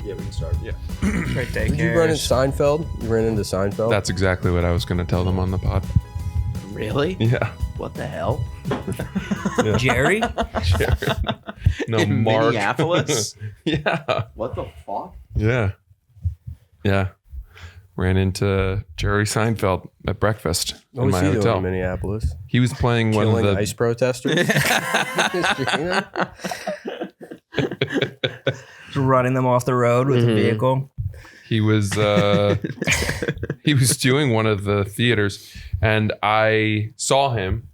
Yeah, we can start. Yeah. Great day. Did you run into Seinfeld? You ran into Seinfeld? That's exactly what I was going to tell them on the pod. Really? Yeah. What the hell? Yeah. Jerry? No, In Mark. Minneapolis? Yeah. What the fuck? Yeah. Yeah. Ran into Jerry Seinfeld at breakfast What in was my he doing hotel. in Minneapolis? He was playing one of Killing the ICE protesters? Running them off the road with a vehicle. He was he was doing one of the theaters, and I saw him,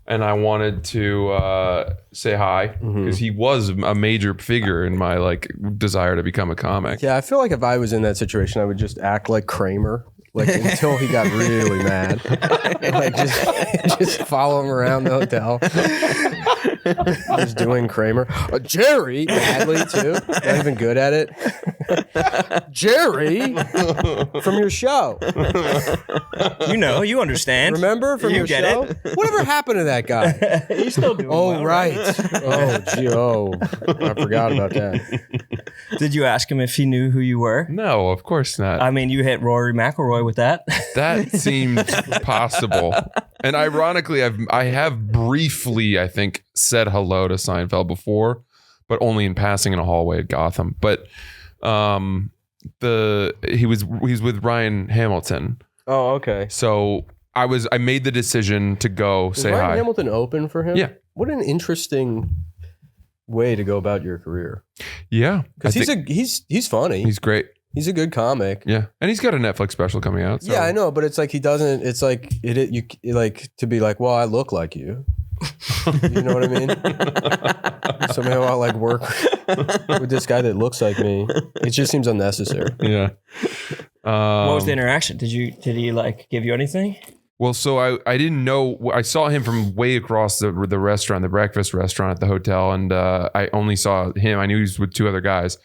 and I wanted to say hi because he was a major figure in my desire to become a comic. Yeah, I feel like if I was in that situation, I would just act like Kramer, until he got really mad. Just follow him around the hotel. Just doing Kramer. Jerry, badly too. Not even good at it. Jerry, from your show. You understand. Remember from your get show? it. Whatever happened to that guy? He's still doing well, Right. Oh, gee, I forgot about that. Did you ask him if he knew who you were? No, of course not. I mean, you hit Rory McIlroy with that. That seemed possible. And ironically, I have briefly, I think, said hello to Seinfeld before, but only in passing in a hallway at Gotham. But he was with Ryan Hamilton. Oh, okay. So I made the decision to go say Ryan hi. Hamilton open for him? Yeah. What an interesting way to go about your career. Yeah. Because he's funny. He's great. He's a good comic. Yeah. And he's got a Netflix special coming out. So. Yeah, I know, but it's like he doesn't. It's like to be like, well, I look like you. You know what I mean? Somehow I'll work with this guy that looks like me. It just seems unnecessary. Yeah. What was the interaction? Did he give you anything? Well, so I didn't know. I saw him from way across the restaurant, the breakfast restaurant at the hotel, and I only saw him. I knew he was with two other guys.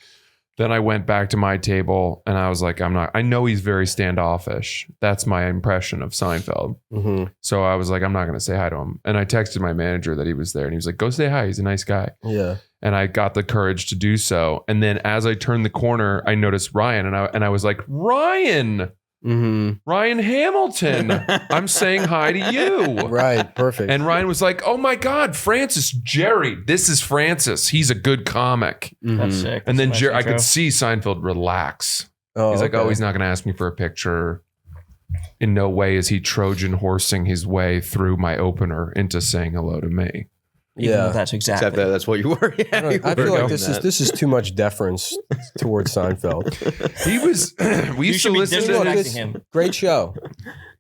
Then I went back to my table, and I was like, I know he's very standoffish. That's my impression of Seinfeld. Mm-hmm. So I was like, I'm not going to say hi to him. And I texted my manager that he was there, and he was like, go say hi. He's a nice guy. Yeah. And I got the courage to do so. And then as I turned the corner, I noticed Ryan, and I was like, Ryan. Mm-hmm. Ryan Hamilton, I'm saying hi to you. Right, perfect. And Ryan was like, oh my God, Francis, Jerry, this is Francis. He's a good comic. Mm-hmm. That's sick. And then That's a nice I intro. could see Seinfeld relax. Oh, He's like, okay. oh, he's not going to ask me for a picture. In no way is he Trojan horsing his way through my opener into saying hello to me. Even though Yeah. that's exactly. Except that's what you were. Yeah, you I were feel like doing this that. is too much deference towards Seinfeld. He was, we You used should to be listen to disrespecting this. him. Great show.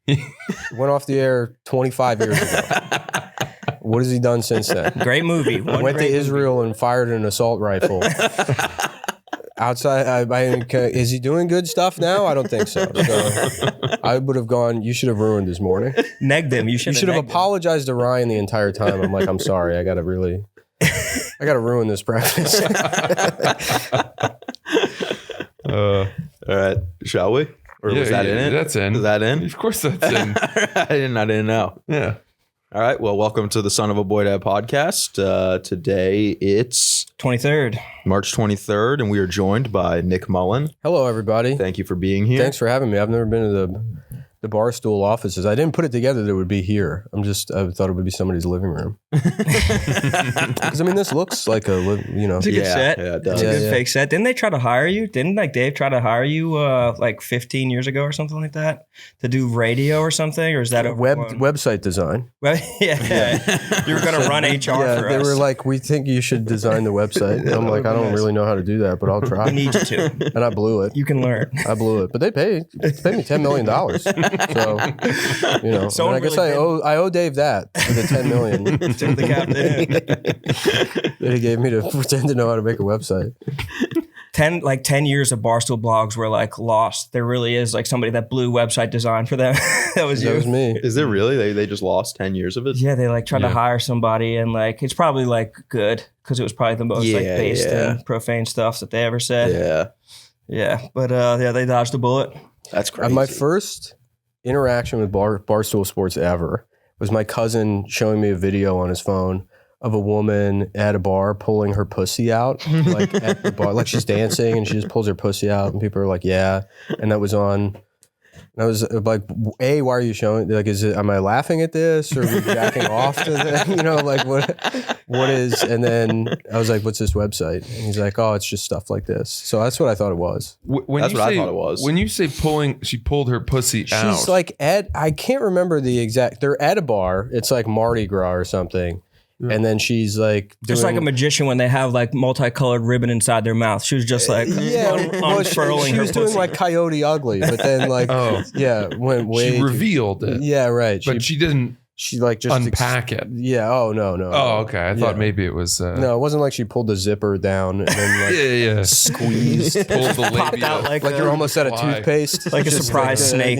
Went off the air 25 years ago. What has he done since then? Great movie. One Went to great Israel and fired an assault rifle. Outside, is he doing good stuff now? I don't think so. So I would have gone, you should have ruined his morning. movie. Negged him. You You should have apologized to Ryan the entire time. I'm like, I'm sorry. I got to ruin this breakfast. All right, shall we? Or was that in it? That's in. Is that in? Of course that's in. I didn't know. Yeah. All right. Well, welcome to the Son of a Boy Dad podcast. Today it's 23rd. March 23rd, and we are joined by Nick Mullen. Hello, everybody. Thank you for being here. Thanks for having me. I've never been to the Barstool offices. I didn't put it together that it would be here. I thought it would be somebody's living room. Because this looks like It's a good set. Yeah, it It's does. a good Yeah. fake set. Didn't they try to hire you? Didn't Dave try to hire you 15 years ago or something like that to do radio or something? Or is that website design. yeah. You were going to run HR for they us. were like, we think you should design the website. And I'm like, I don't really know how to do that, but I'll we try. need you to. And I blew it. You can learn. I blew it, but they paid me $10 million. So, Someone I guess really I owe Dave that for the $10 million Tip the cap to him. that he gave me to pretend to know how to make a website. 10 years of Barstool blogs were lost. There really is somebody that blew website design for them. That was you. That was me. Is there really? They just lost 10 years of it? Yeah, they tried to Yeah. hire somebody and it's probably good because it was probably the most based Yeah. and profane stuff that they ever said. Yeah. Yeah, but they dodged a bullet. That's crazy. My first interaction with Barstool Sports ever was my cousin showing me a video on his phone of a woman at a bar pulling her pussy out, like at the bar, like she's dancing and she just pulls her pussy out, and people are like, "Yeah," and that was on. And I was like, "A, why are you showing? Like, am I laughing at this, or are we jacking off to that? You know, like what is?" And then I was like, "What's this website?" And he's like, "Oh, it's just stuff like this." So that's what I thought it was. That's what I thought it was. When you say pulling, she pulled her pussy out. She's like I can't remember the exact. They're at a bar. It's like Mardi Gras or something. And then she's like doing, Just like a magician when they have like multicolored ribbon inside their mouth. She was just like unfurling she her was doing pussy. like Coyote Ugly, but then like went way she revealed it. Yeah, right. But she didn't she like just unpack it. Yeah. Oh no. Oh, okay. I thought maybe it was. No, it wasn't like she pulled the zipper down and then like squeezed, pulled the labia out like you're almost out of Fly. toothpaste, like a Just surprise snake.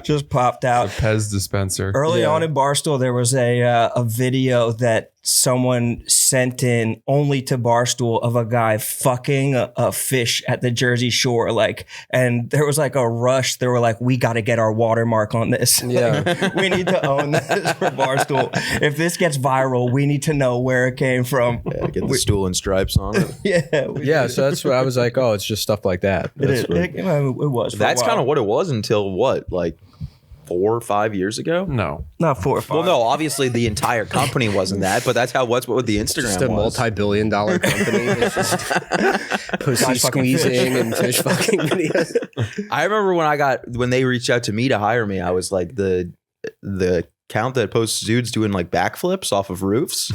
Just popped out. Pez dispenser. Early on in Barstool, there was a video that someone sent in only to Barstool of a guy fucking a fish at the Jersey Shore, like, and there was like a rush. They were like, "We got to get our watermark on this. Yeah. Like, we need to own this for Barstool. If this gets viral, we need to know where it came from." Yeah, get the stool and stripes on it. Yeah. So that's what I was like. Oh, it's just stuff like that. That's what- It was. That's kind of what it was until what, like 4 or 5 years ago? No. not 4 or 5. Well, no, obviously the entire company wasn't that, but that's what the Instagram just a was. multi-billion-dollar company that's just pussy squeezing and fish fucking videos. I remember when they reached out to me to hire me, I was like the account that posts dudes doing like backflips off of roofs.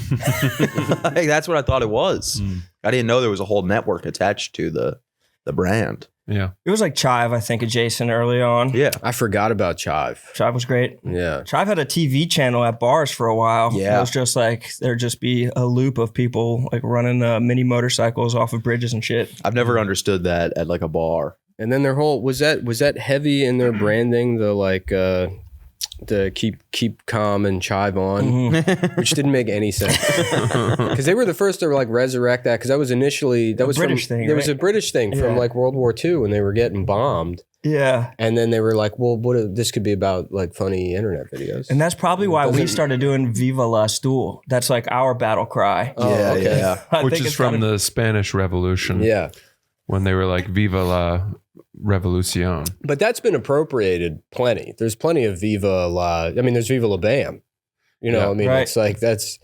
Hey, that's what I thought it was. I didn't know there was a whole network attached to the brand. Yeah. It was like Chive, I think, adjacent early on. Yeah. I forgot about Chive. Chive was great. Yeah. Chive had a TV channel at bars for a while. Yeah. It was just like, there'd just be a loop of people like running mini motorcycles off of bridges and shit. I've never understood that at like a bar. And then their whole was that heavy in their branding, the like the keep calm and chive on, which didn't make any sense because they were the first to like resurrect that, because that was initially British from, thing, there was right? a British thing from Yeah. like World War II when they were getting bombed, Yeah. and then they were like, well, this could be about like funny internet videos. And that's probably why we Doesn't- started doing Viva la Stool. That's like our battle cry. Oh, yeah, okay. yeah. I Which think is it's from kinda- the Spanish Revolution. Yeah, When they were like, Viva la Revolucion. but that's been appropriated plenty. There's plenty of Viva La. I mean, there's Viva La Bam. You know, Yeah. I mean, Right. it's like that's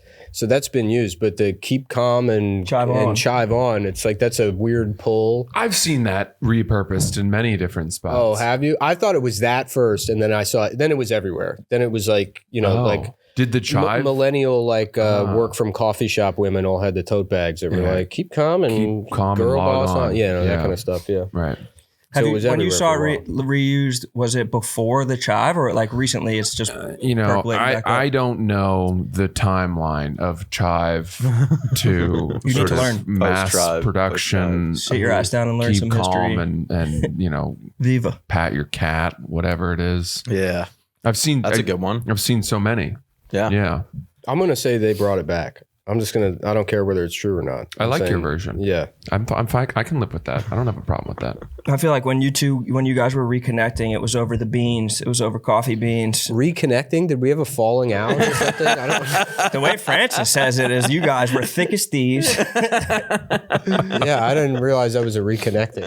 been used. But the keep calm and Chive on. chive on, it's like that's a weird pull. I've seen that repurposed in many different spots. Oh, have you? I thought it was that first, and then I saw it. Then it was everywhere. Then it was like, you know, like Did the chive? millennial work from coffee shop women all had the tote bags that were Yeah. like keep calm and Keep calm and girl log boss on. on. Yeah, that Yeah. kind of stuff. Yeah. Right. So Have it you, was when you everywhere saw for a it reused, was it before the Chive or like recently it's just You know, percolating back up? I don't know the timeline of chive to You need sort to of learn. mass Post-chive, production. Sit your ass down and learn Keep some calm history. and you know, Viva. pat your cat, whatever it is. Yeah. I've seen That's a good one. I've seen so many. Yeah. Yeah. I'm gonna say they brought it back. I'm just gonna. I don't care whether it's true or not. I I'm like your saying- version. Yeah. I'm fine. I can live with that. I don't have a problem with that. I feel like when you guys were reconnecting, it was over the beans. It was over coffee beans. Reconnecting? Did we have a falling out or something? I don't. The way Francis says it is you guys were thick as thieves. Yeah, I didn't realize that was a reconnecting.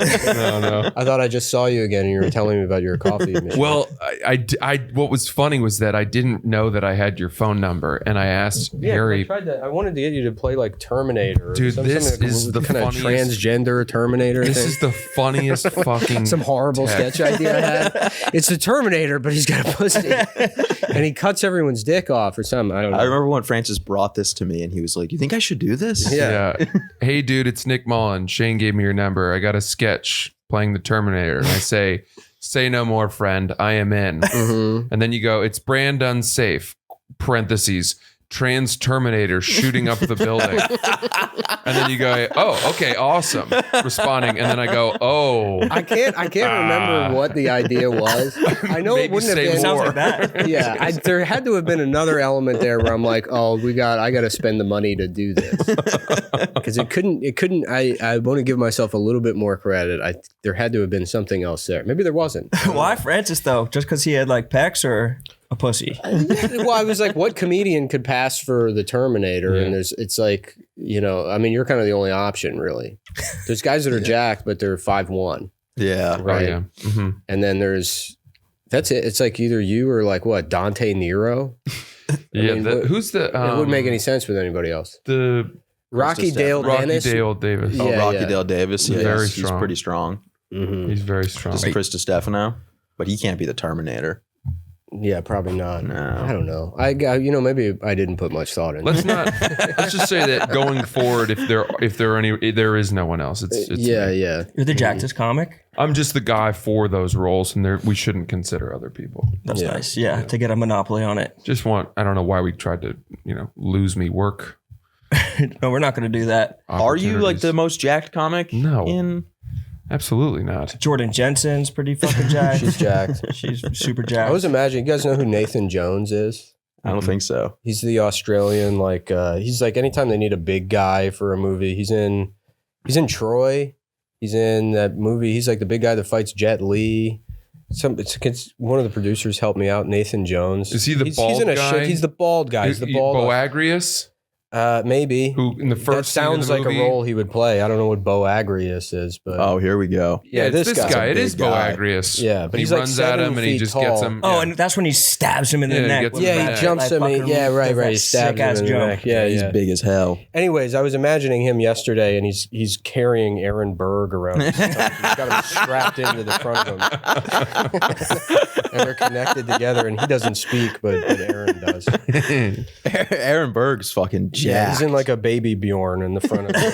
No. I thought I just saw you again and you were telling me about your coffee machine. Well, I what was funny was that I didn't know that I had your phone number, and I asked Harry. I wanted to get you to play like Terminator. Dude, this is the kind of funniest- transgender Terminator. This thing. is the funniest fucking. Some horrible text. sketch idea I had. It's the Terminator, but he's got a pussy, and he cuts everyone's dick off or something. I don't know. I remember when Francis brought this to me and he was like, "You think I should do this?" Yeah. Yeah. Hey, dude, it's Nick Mullen. Shane gave me your number. I got a sketch playing the Terminator. And I say no more, friend. I am in. Mhm. And then you go, it's brand unsafe, parentheses, trans Terminator shooting up the building. And then you go, oh, okay, awesome. Responding. And then I go, oh. I can't remember what the idea was. I know it Maybe wouldn't have say been. Sounds more. like that. Yeah, there had to have been another element there where I'm like, oh, I got to spend the money to do this, because it couldn't. I want to give myself a little bit more credit. There had to have been something else there. Maybe there wasn't. Why Francis though? Just because he had like pecs or? a pussy. Well, I was like, what comedian could pass for the Terminator? Yeah. And it's like, I mean, you're kind of the only option, really. There's guys that are jacked, but they're 5'1". Yeah. Right. Oh, yeah. Mm-hmm. And then that's it. It's like either you or like what, Dante Nero? Yeah. mean, Who's the? It wouldn't make any sense with anybody else. The Rocky Dale Rocky Dennis. Dale Davis. Oh, Yeah, Rocky yeah. Dale Davis. Yeah, Very he's strong. pretty strong. Mhm. He's very strong. Just Chris DiStefano, but he can't be the Terminator. Yeah, probably not. No. I don't know. Maybe I didn't put much thought into Let's it. not. Let's just say that going forward, if there is no one else. It's Yeah. me. You're the jackedest comic. I'm just the guy for those roles, and we shouldn't consider other people. That's Yeah. nice. Yeah, to get a monopoly on it. I don't know why we tried to, lose me work. No, we're not going to do that. Are you like opportunities. the most jacked comic? No. Absolutely not. Jordan Jensen's pretty fucking jacked. She's jacked. She's super jacked. I was imagining, you guys know who Nathan Jones is? I don't think so. He's the Australian, he's like anytime they need a big guy for a movie, he's in Troy. He's in that movie. He's like the big guy that fights Jet Li. It's one of the producers helped me out, Nathan Jones. Is he the bald guy? He's the bald guy. He's the bald. Boagrius, Maybe. who in the That first scene of sounds the like movie- a role he would play. I don't know what Boagrius is, but Oh, here we go. Yeah, it's this this guy's a guy. It big is guy. Boagrius. Yeah, but And he he's like runs at 7 him and he feet just tall. gets him. Oh, yeah. and that's when he stabs him in the Yeah, he neck. gets with him in yeah, the he that- jumps that him. fucking- Yeah, right. that He stabs him sick-ass in the jump. neck. Yeah, He's yeah. big as hell. Anyways, I was imagining him yesterday, and he's carrying Aaron Berg around. His stomach. He's got him strapped into the front of him, and they're connected together. And he doesn't speak, but Aaron does. Aaron Berg's fucking Yeah, jacked. he's in like a baby Bjorn in the front of him.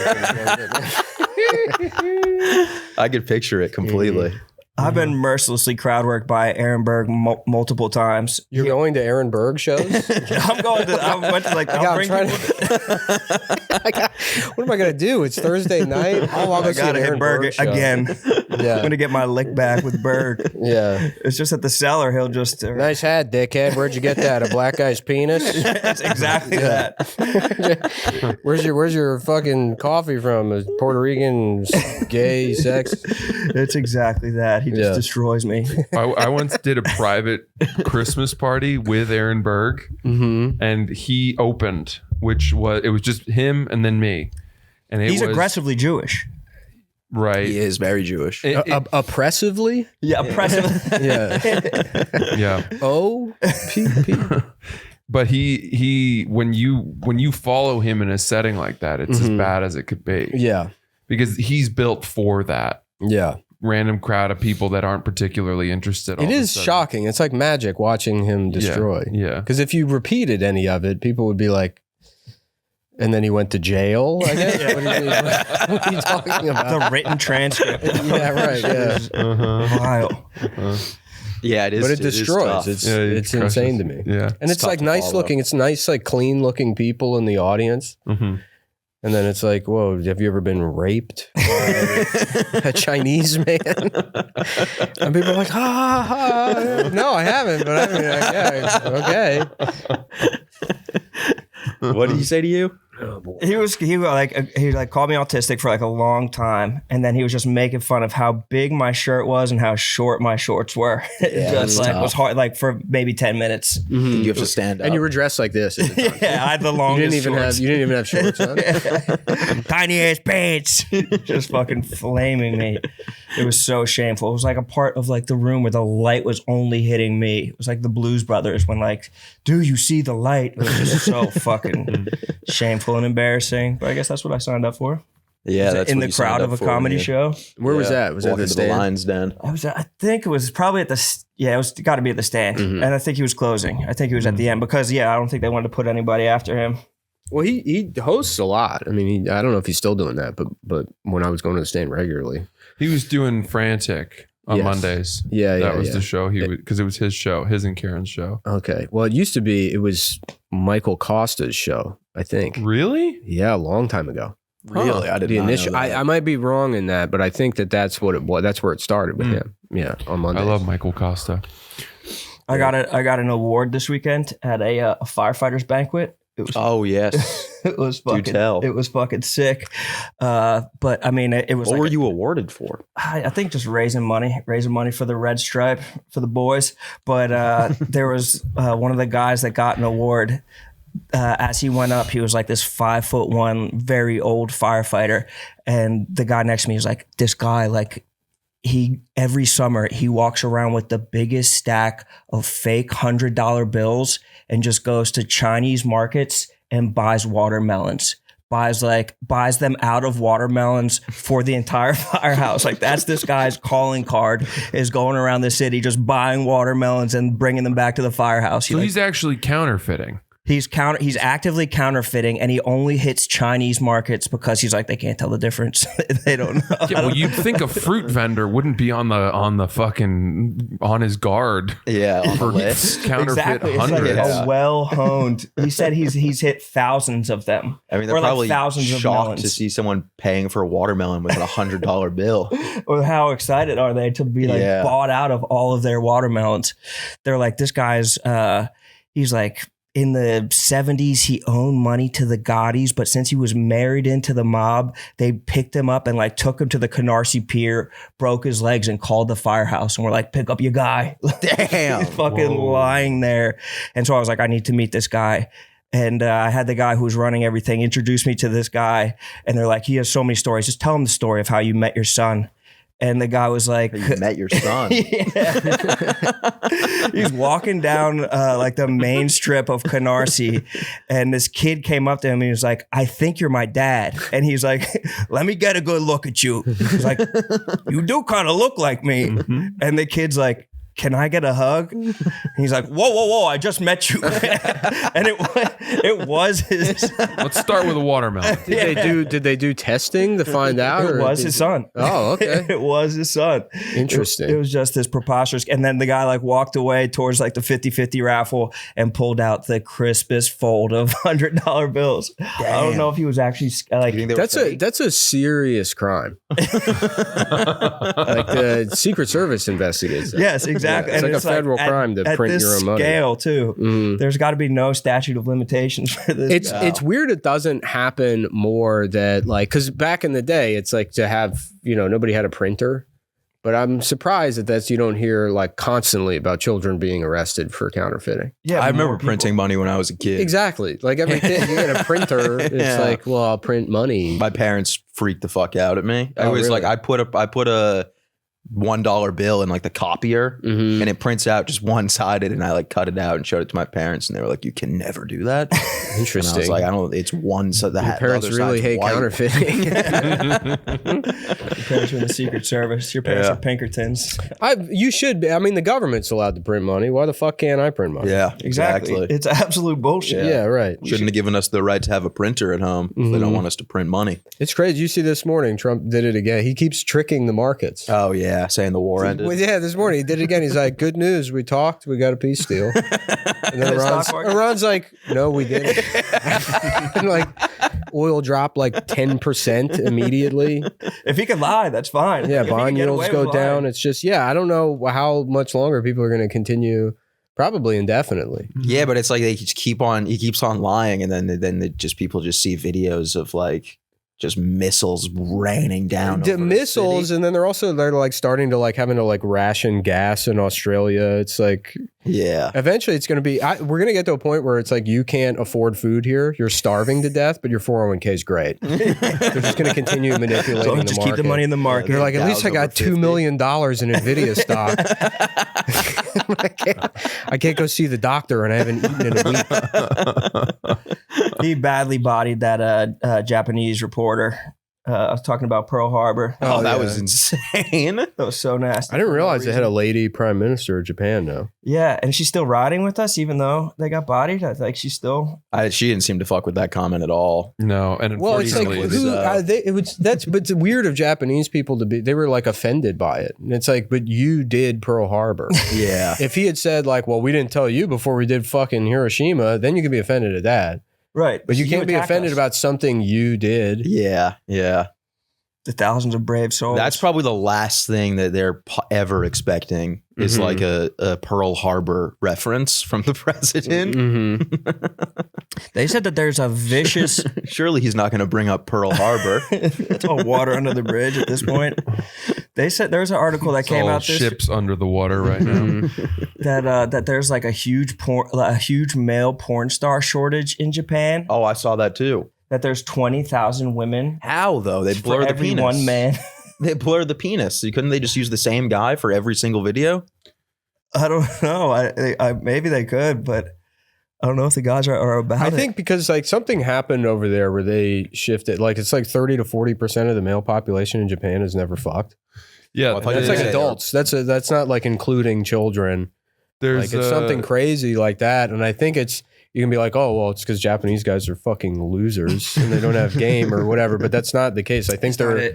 I could picture it completely. I've been mercilessly crowd worked by Aaron Berg multiple times. You're going to Aaron Berg shows? I went to like, I'll I'm bring trying people- what am I gonna do? It's Thursday night. Oh, I'll go I see an gotta hit Aaron Berg Berg show. again. I'm Yeah, gonna get my lick back with Berg. yeah. It's just at the cellar. He'll just Nice hat, dickhead. Where'd you get that? A black guy's penis? It's exactly that. Where's your fucking coffee from? A Puerto Rican, gay, sex? It's exactly that. He just Yeah. destroys me. I once did a private Christmas party with Aaron Berg, Mm-hmm. and he opened, it was just him and then me, and He's was aggressively Jewish. right. He is very Jewish. Oppressively? Yeah, oppressive. Yeah. Yeah, O-P-P. but he when you follow him in a setting like that, it's as bad as it could be. Yeah. Because he's built for that Yeah. random crowd of people that aren't particularly interested. all It of a is sudden. shocking. It's like magic watching him destroy. Yeah. Because if you repeated any of it, people would be like, and then he went to jail, I guess? What are you talking about? The written transcript. Yeah, right. Yeah. Vile. Yeah, it is. But it is destroys. tough. It's Yeah, it it's insane to crushes. me. Yeah. And it's tough like to nice follow. looking. It's nice, like clean looking people in the audience. Mm-hmm. And then it's like, whoa, have you ever been raped by a Chinese man? And people are like, ha, ha, ha. No, I haven't. But I mean, yeah, okay. What did he say to you? He called me autistic for like a long time, and then he was just making fun of how big my shirt was and how short my shorts were. It Yeah, just that's like tough. was hard, like for maybe 10 minutes. You have to stand up. And you were dressed like this. At the time. Yeah, I had the You longest didn't even have shorts on. tiny ass pants, just fucking flaming me. It was so shameful. It was like a part of like the room where the light was only hitting me. It was like the Blues Brothers when like, do you see the light? It was just so fucking shameful and embarrassing. But I guess that's what I signed up for. Yeah, that's in what the you signed crowd up of a for, comedy yeah. show. Where was that? Was that Walking the to the stand? Lions Den. I think it was probably at the it was got to be at the stand, and I think he was closing. I think he was at the end because I don't think they wanted to put anybody after him. Well, he hosts a lot. I mean, I don't know if he's still doing that, but when I was going to the stand regularly. He was doing Frantic on Yes. Mondays. Yeah, That was the show because it was his show, his and Karen's show. Okay. Well, it was Michael Costa's show, I think. Really? Yeah, a long time ago. Really? I did The not initial, know that. I might be wrong in that, but I think that's what it was. That's where it started with him. Yeah, on Monday. I love Michael Costa. I got an award this weekend at a firefighters banquet, Oh yes. It was Do fucking. tell. It was fucking sick. But I mean, it was. What like were you awarded for? I think just raising money for the Red Stripe for the boys. But there was one of the guys that got an award. As he went up, he was like this 5'1", very old firefighter, and the guy next to me was like, "This guy, like, every summer he walks around with the biggest stack of fake $100 bills and just goes to Chinese markets and buys watermelons." Buys them out of watermelons for the entire firehouse. Like, that's this guy's calling card, is going around the city just buying watermelons and bringing them back to the firehouse. So he's actually counterfeiting. He's actively counterfeiting, and he only hits Chinese markets because he's like, they can't tell the difference. They don't know. Yeah, well, you'd think a fruit vendor wouldn't be on his guard. Yeah, For counterfeit Exactly. It's hundreds. like a well-honed. He said he's hit thousands of them. I mean, they're Or like probably thousands of shocked melons. to see someone paying for a watermelon with a $100 bill. Or how excited are they to be like bought out of all of their watermelons? They're like, this guy's he's like, in the 70s, he owned money to the Gaudis, but since he was married into the mob, they picked him up and like took him to the Canarsie Pier, broke his legs, and called the firehouse. And we're like, pick up your guy. Damn. He's fucking lying there. And so I was like, I need to meet this guy. And I had the guy who was running everything introduce me to this guy. And they're like, he has so many stories. Just tell him the story of how you met your son. And the guy was like, You met your son. He's walking down like the main strip of Canarsie, and this kid came up to him and he was like, I think you're my dad. And he's like, let me get a good look at you. He's like, you do kind of look like me. Mm-hmm. And the kid's like, can I get a hug? And he's like, whoa, I just met you. And it was his. Let's start with a watermelon. Did they do testing to find out? It or was did- his son. Oh, okay. It was his son. Interesting. It was just this preposterous. And then the guy like walked away towards like the 50-50 raffle and pulled out the crispest fold of $100 bills. I don't know if he was actually like. You think they were That's a serious crime. Like the Secret Service investigates that. Yes, exactly. Yeah, it's like a federal crime to print your own money. At this scale, too. There's got to be no statute of limitations for this. It's weird it doesn't happen more that like, because back in the day, it's like to have, nobody had a printer. But I'm surprised that you don't hear like constantly about children being arrested for counterfeiting. Yeah, I remember printing money when I was a kid. Exactly. Like every kid, you get a printer. It's like, well, I'll print money. My parents freaked the fuck out at me. I Oh, was really? like, I put a $1 bill in like the copier, Mhm. and it prints out just one sided, and I like cut it out and showed it to my parents, and they were like, "You can never do that." And Interesting. I was like, "I don't. It's one side. Your parents really hate counterfeiting. Your parents are in the Secret Service. Your parents are Pinkertons. You should be. I mean, the government's allowed to print money. Why the fuck can't I print money? Yeah, Exactly. It's absolute bullshit. Yeah, right. Shouldn't have given us the right to have a printer at home if they don't want us to print money. It's crazy. You see this morning, Trump did it again. He keeps tricking the markets. Oh yeah, saying the war ended. Well, yeah, this morning he did it again. He's like, good news. We talked. We got a peace deal. And then Iran's like, no, we didn't. And like oil dropped like 10% immediately. If he could lie, that's fine. Yeah, If he could bond get yields away go with down. lying. It's just, I don't know how much longer people are going to continue, probably indefinitely. Yeah, but it's like they just keep on. He keeps on lying, and then people just see videos of like just missiles raining down. The over a missiles, city. and then they're like starting to like having to like ration gas in Australia. It's like Yeah. eventually it's going to be. We're going to get to a point where it's like you can't afford food here. You're starving to death, but your 401k is great. They're just going to So continue manipulating the just market. keep the money in the market. They're like, at least I got $2 million in Nvidia stock. I can't go see the doctor, and I haven't eaten in a week. He badly bodied that Japanese reporter. I was talking about Pearl Harbor. Oh, that yeah. was insane. That was so nasty. I didn't for no realize they had a reason. lady prime minister of Japan now. Yeah, and she's still riding with us, even though they got bodied. I think she's still. She didn't seem to fuck with that comment at all. No, and Well, it's like unfortunately, but it's weird of Japanese people to be. They were like offended by it, and it's like, but you did Pearl Harbor. Yeah. If he had said like, well, we didn't tell you before we did fucking Hiroshima, then you could be offended at that. Right. But you can't be attacked offended us. about something you did. Yeah. Yeah. the thousands of brave souls. That's probably the last thing that they're ever expecting is like a Pearl Harbor reference from the president. They said that there's a vicious Surely he's not going to bring up Pearl Harbor. it's all water under the bridge at this point. They said there's an article that came all out this ships under the water right now. that there's like a huge male porn star shortage in Japan. Oh, I saw that too. That there's 20,000 women How though? They for blur the every penis. one man. They blur the penis. Couldn't they just use the same guy for every single video? I don't know. I maybe they could, but I don't know if the guys are about I it. think because like something happened over there where they shifted, like it's like 30 to 40% of the male population in Japan is never fucked. Yeah, Well, I thought That's you like said- adults. That's not like including children. there's Like it's something crazy like that. And I think you can be like, oh, well, it's because Japanese guys are fucking losers and they don't have game or whatever. But that's not the case. I think they're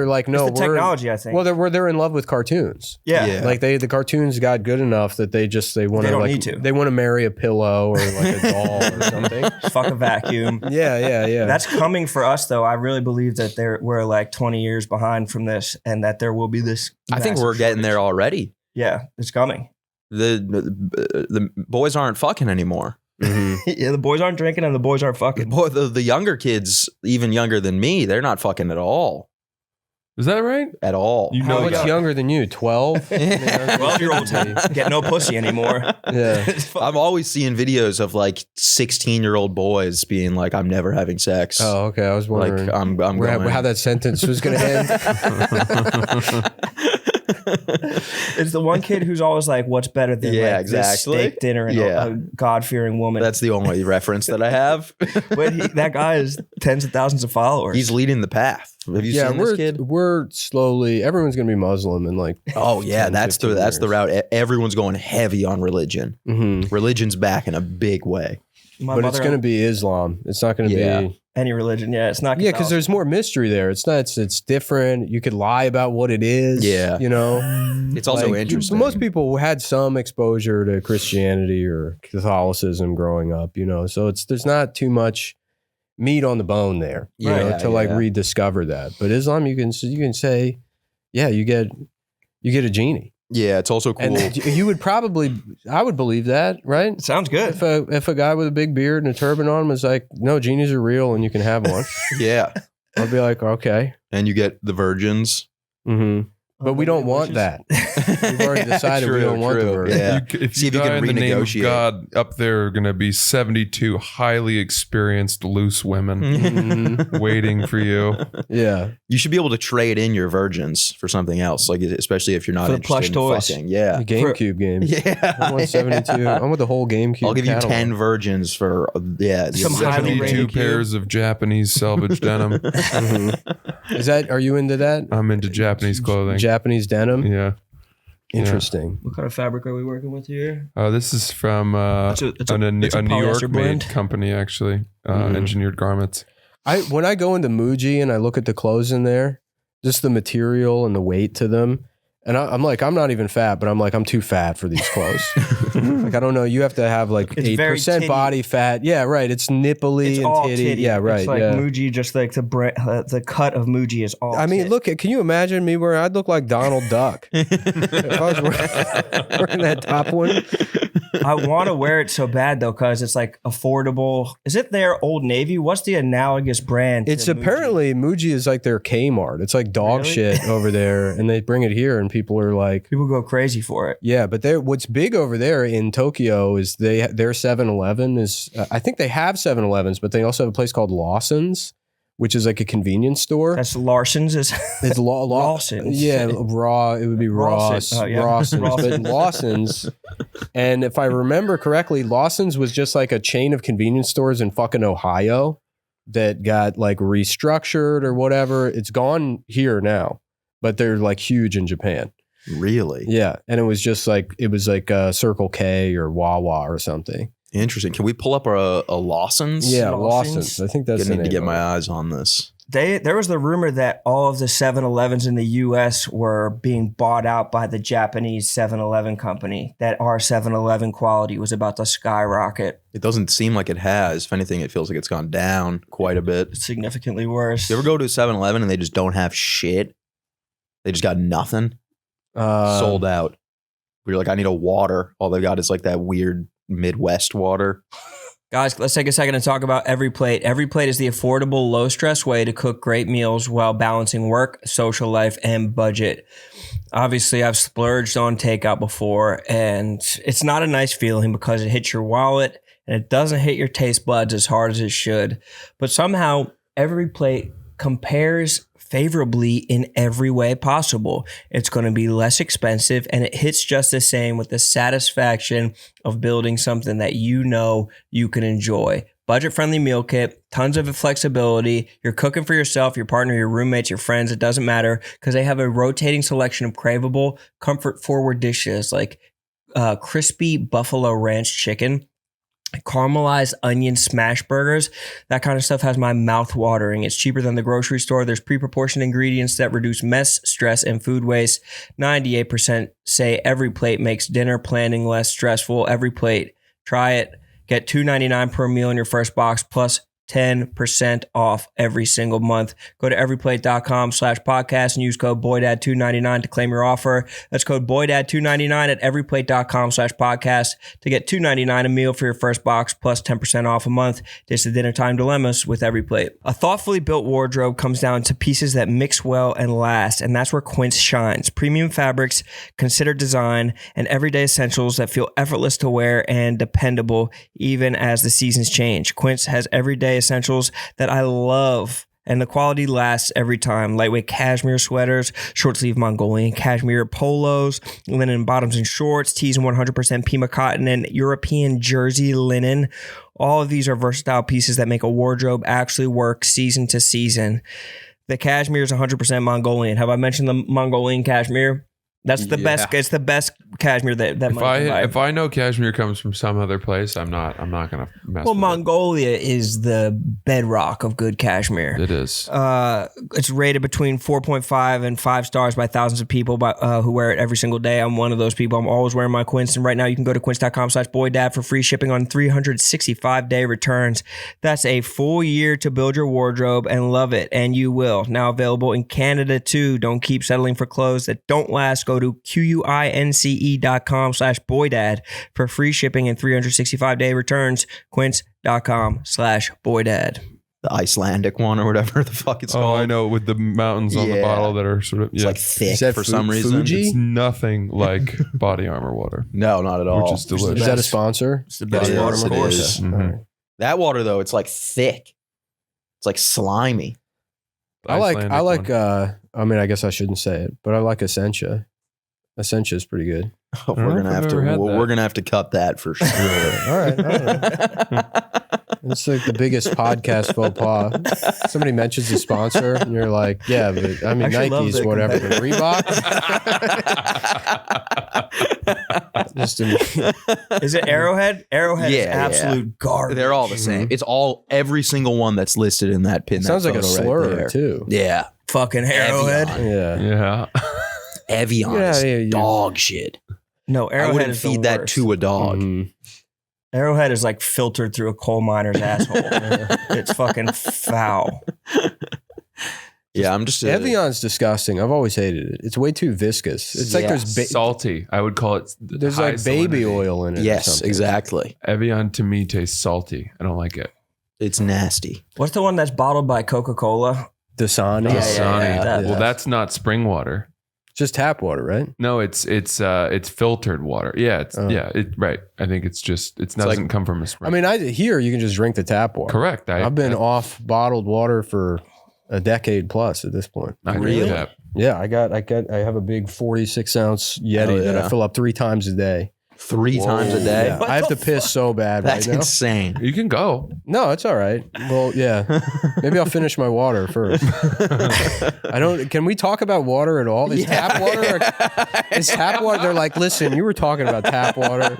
like, no, It's the technology, I think. Well, they're in love with cartoons. yeah. Yeah. Like the cartoons got good enough that they want They to don't like need to. they want to marry a pillow or like a doll or something. Fuck a vacuum. Yeah. That's coming for us, though. I really believe that we're like 20 years behind from this, and that there will be this. I think massive we're getting shortage. there already. Yeah, it's coming. The boys aren't fucking anymore. Yeah, the boys aren't drinking and the boys aren't fucking. Boy, the younger kids, even younger than me, they're not fucking at all. Is that right? At all. You How know, much yeah. younger than you? 12? 12-year-olds get no pussy anymore. Yeah. I'm always seeing videos of like 16-year-old boys being like, "I'm never having sex." Oh, okay. I was wondering Like I'm going. how that sentence was going to end. It's the one kid who's always like, "What's better than Yeah, like this exactly. steak dinner and Yeah. a God-fearing woman?" That's the only reference that I have. But that guy has tens of thousands of followers. He's leading the path. Have you seen this kid? we're slowly. Everyone's going to be Muslim in like. Oh yeah, 10, that's 15 the years. route. Everyone's going heavy on religion. Mhm. Religion's back in a big way. My But it's mother- going to be Islam. It's not going to Yeah. be. any religion. Yeah, it's not. Yeah, because there's more mystery there. It's not. It's different. You could lie about what it is. Yeah. You know. It's also Like, interesting. Most people had some exposure to Christianity or Catholicism growing up, you know. So there's not too much meat on the bone there, you know, Yeah, to like yeah. rediscover that. But Islam, you can say, yeah, you get a genie, Yeah, it's also cool. and you would probably, I would believe that, right? sounds good. If a guy with a big beard and a turban on was like, no, genies are real and you can have one, Yeah, I'd be like, okay, and you get the virgins. mm-hmm. But we don't want that. We've already decided we True, don't want the true. virgin. Yeah. If See you if you die can in the name of renegotiate. God, up there are going to be 72 highly experienced loose women Mhm. waiting for you. Yeah. You should be able to trade in your virgins for something else, like especially if you're not For the interested plush in toys. fucking. Yeah, The GameCube games. I yeah. want 72. I want the whole GameCube. I'll give you catalog. 10 virgins for the Some highly 72 rated pairs of Japanese salvage denim. Is that? Are you into that? I'm into Japanese clothing. Japanese denim. Yeah. Interesting. What kind of fabric are we working with here? This is from It's a a New polyester York blend. made company, actually. Mhm. Engineered garments. When I go into Muji and I look at the clothes in there, just the material and the weight to them, and I'm like, I'm not even fat, but I'm like, I'm too fat for these clothes. Like, I don't know. You have to have like It's very 8% titty. body fat. Yeah, right. It's nipply It's and all titty. titty. Yeah, right. It's like yeah. Muji, just like the cut of Muji is all. I mean, tit. look, can you imagine me where I'd look like Donald Duck if I was wearing that top one? I want to wear it so bad though, because it's like affordable. Is it their Old Navy? What's the analogous brand? to It's Muji? apparently Muji is like their Kmart. It's like dog Really? shit over there, and they bring it here, and people are like, People go crazy for it. yeah. But what's big over there in Tokyo is their 7-Eleven is. I think they have 7-Elevens, but they also have a place called Lawson's, which is like a convenience store. That's Larson's. Is It's Lawson's. Yeah, raw. It would be Ross. Rawson. Oh, yeah. Rawson's. But Rawson's. Lawson's. And if I remember correctly, Lawson's was just like a chain of convenience stores in fucking Ohio that got like restructured or whatever. It's gone here now, but they're like huge in Japan. Really Yeah. And it was like Circle K or Wawa or something. interesting. Can we pull up a Lawson's? Yeah, Lawson's? Lawson's. I think that's I the need name to get of my it. eyes on this. There was the rumor that all of the 7-Elevens in the U.S. were being bought out by the Japanese 7-Eleven company, that our 7-Eleven quality was about to skyrocket. It doesn't seem like it has. If anything, it feels like it's gone down quite a bit. Significantly worse. You ever go to a 7-Eleven and they just don't have shit? They just got nothing? Sold out. You're like, I need a water. All they got is like that weird Midwest water. Guys, let's take a second and talk about Every Plate. Every Plate is the affordable, low-stress way to cook great meals while balancing work, social life, and budget. Obviously, I've splurged on takeout before, and it's not a nice feeling because it hits your wallet and it doesn't hit your taste buds as hard as it should. But somehow, Every Plate compares favorably in every way possible. It's going to be less expensive, and it hits just the same with the satisfaction of building something that you know you can enjoy. Budget-friendly meal kit, tons of flexibility. You're cooking for yourself, your partner, your roommates, your friends. It doesn't matter because they have a rotating selection of craveable, comfort-forward dishes like crispy buffalo ranch chicken, caramelized onion smash burgers. That kind of stuff has my mouth watering. It's cheaper than the grocery store. There's pre-proportioned ingredients that reduce mess, stress, and food waste. 98% say Every Plate makes dinner planning less stressful. Every Plate. Try it. Get $2.99 per meal in your first box plus 10% off every single month. Go to everyplate.com/podcast and use code BOYDAD299 to claim your offer. That's code BOYDAD299 at everyplate.com/podcast to get $2.99 a meal for your first box plus 10% off a month. This is Dinner Time Dilemmas with Every Plate. A thoughtfully built wardrobe comes down to pieces that mix well and last, and that's where Quince shines. Premium fabrics, considered design, and everyday essentials that feel effortless to wear and dependable even as the seasons change. Quince has everyday essentials that I love, and the quality lasts every time. Lightweight cashmere sweaters, short sleeve Mongolian cashmere polos, linen bottoms and shorts, tees and 100% Pima cotton, and European jersey linen. All of these are versatile pieces that make a wardrobe actually work season to season. The cashmere is 100% Mongolian. Have I mentioned the Mongolian cashmere? That's the best. It's the best cashmere that if I know cashmere comes from some other place, I'm not gonna mess. Well, with Mongolia is the bedrock of good cashmere. It is. It's rated between 4.5 and 5 stars by thousands of people who wear it every single day. I'm one of those people. I'm always wearing my Quince, and right now you can go to quince.com/boydad for free shipping on 365-day returns. That's a full year to build your wardrobe and love it, and you will. Now available in Canada too. Don't keep settling for clothes that don't last. Go to quince.com/boydad for free shipping and 365-day returns. Quince.com/boydad. The Icelandic one or whatever the fuck it's called. I know, with the mountains on the bottle that are sort of It's like thick for some reason. Fuji? It's nothing like body armor water, No, not at all. which is delicious. Is that a sponsor? It's the best It water, is, of it course. is. Mhm. That water though, it's like thick. It's like slimy. I like. Icelandic one. I mean, I guess I shouldn't say it, but I like Essentia. Essentia is pretty good. Oh, don't know we're if gonna I've have to. ever had Well, that. we're gonna have to cut that for sure. All right. It's like the biggest podcast faux pas. Somebody mentions the sponsor, and you're like, "Yeah, but I mean, Actually love Nike's the whatever, but Reebok." Just Is it Arrowhead? Arrowhead is Yeah, absolute garbage. They're all the same. It's all every single one that's listed in that pin. sounds that like a photo slur right there. too. Yeah, fucking Arrowhead. Evian. Yeah. Yeah. Evian is Yeah. dog shit. No, I Arrowhead wouldn't is the feed that worst. to a dog. Mhm. Arrowhead is like filtered through a coal miner's asshole. It's fucking foul. Yeah, I'm just. Evian's disgusting. I've always hated it. It's way too viscous. It's like Yes. Salty. I would call it. there's high like baby salinity. oil in it. or Yes, something. exactly. Evian to me tastes salty. I don't like it. It's nasty. What's the one that's bottled by Coca-Cola? Dasani. Yeah, Dasani. that- Well, that's not spring water. Just tap water, right? No, it's filtered water. Yeah, right. I think it doesn't come from a spring. I mean, here you can just drink the tap water. correct. I've been off bottled water for a decade plus at this point. I agree Really? with that. Yeah, I have a big 46 ounce Yeti Oh, that yeah. I fill up 3 times a day. 3 times a day. Yeah, I have to piss so bad That's right now. insane. You can go. No, it's all right. Well, yeah. Maybe I'll finish my water first. I don't. Can we talk about water at all? Is tap water? Is tap water? They're like, listen, you were talking about tap water.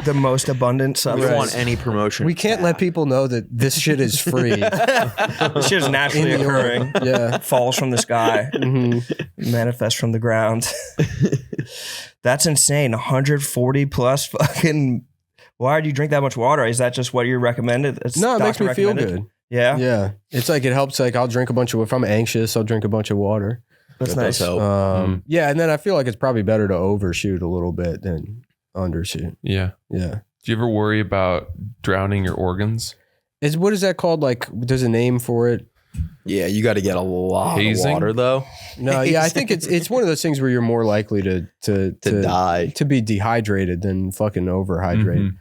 The most abundant We substance. don't want any promotion. We can't let people know that this shit is free. This shit is naturally In the occurring. Yeah. Falls from the sky, manifests from the ground. That's insane. 140 plus fucking. Why do you drink that much water? Is that just what you're recommended? It's No, it makes doctor me feel recommended? good. Yeah, Yeah. It's like it helps. Like I'll drink a bunch of. If I'm anxious, I'll drink a bunch of water. that's That nice. does help. Yeah, and then I feel like it's probably better to overshoot a little bit than undershoot. Yeah. Yeah. Do you ever worry about drowning your organs? What is that called? Like, there's a name for it. Yeah, you got to get a lot Hazing? of water though No, yeah, I think it's one of those things where you're more likely to die. to be dehydrated than fucking overhydrated. Mhm.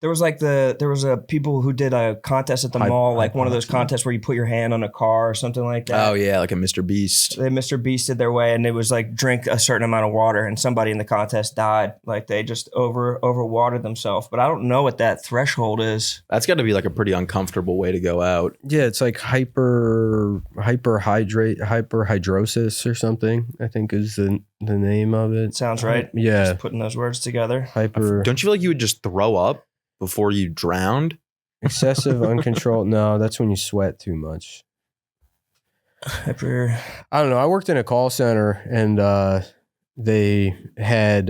There was a people who did a contest at the mall, like one of those contests where you put your hand on a car or something like that. Oh yeah, like a Mr. Beast. They Mr. Beasted their way, and it was like drink a certain amount of water, and somebody in the contest died. Like they just overwatered themselves. But I don't know what that threshold is. That's got to be like a pretty uncomfortable way to go out. Yeah, it's like hyperhidrosis or something, I think is the name of it. Sounds right. Yeah. Just putting those words together. Hyper Don't you feel like you would just throw up before you drowned? excessive uncontrolled. No, that's when you sweat too much. Hyper. I don't know. I worked in a call center and they had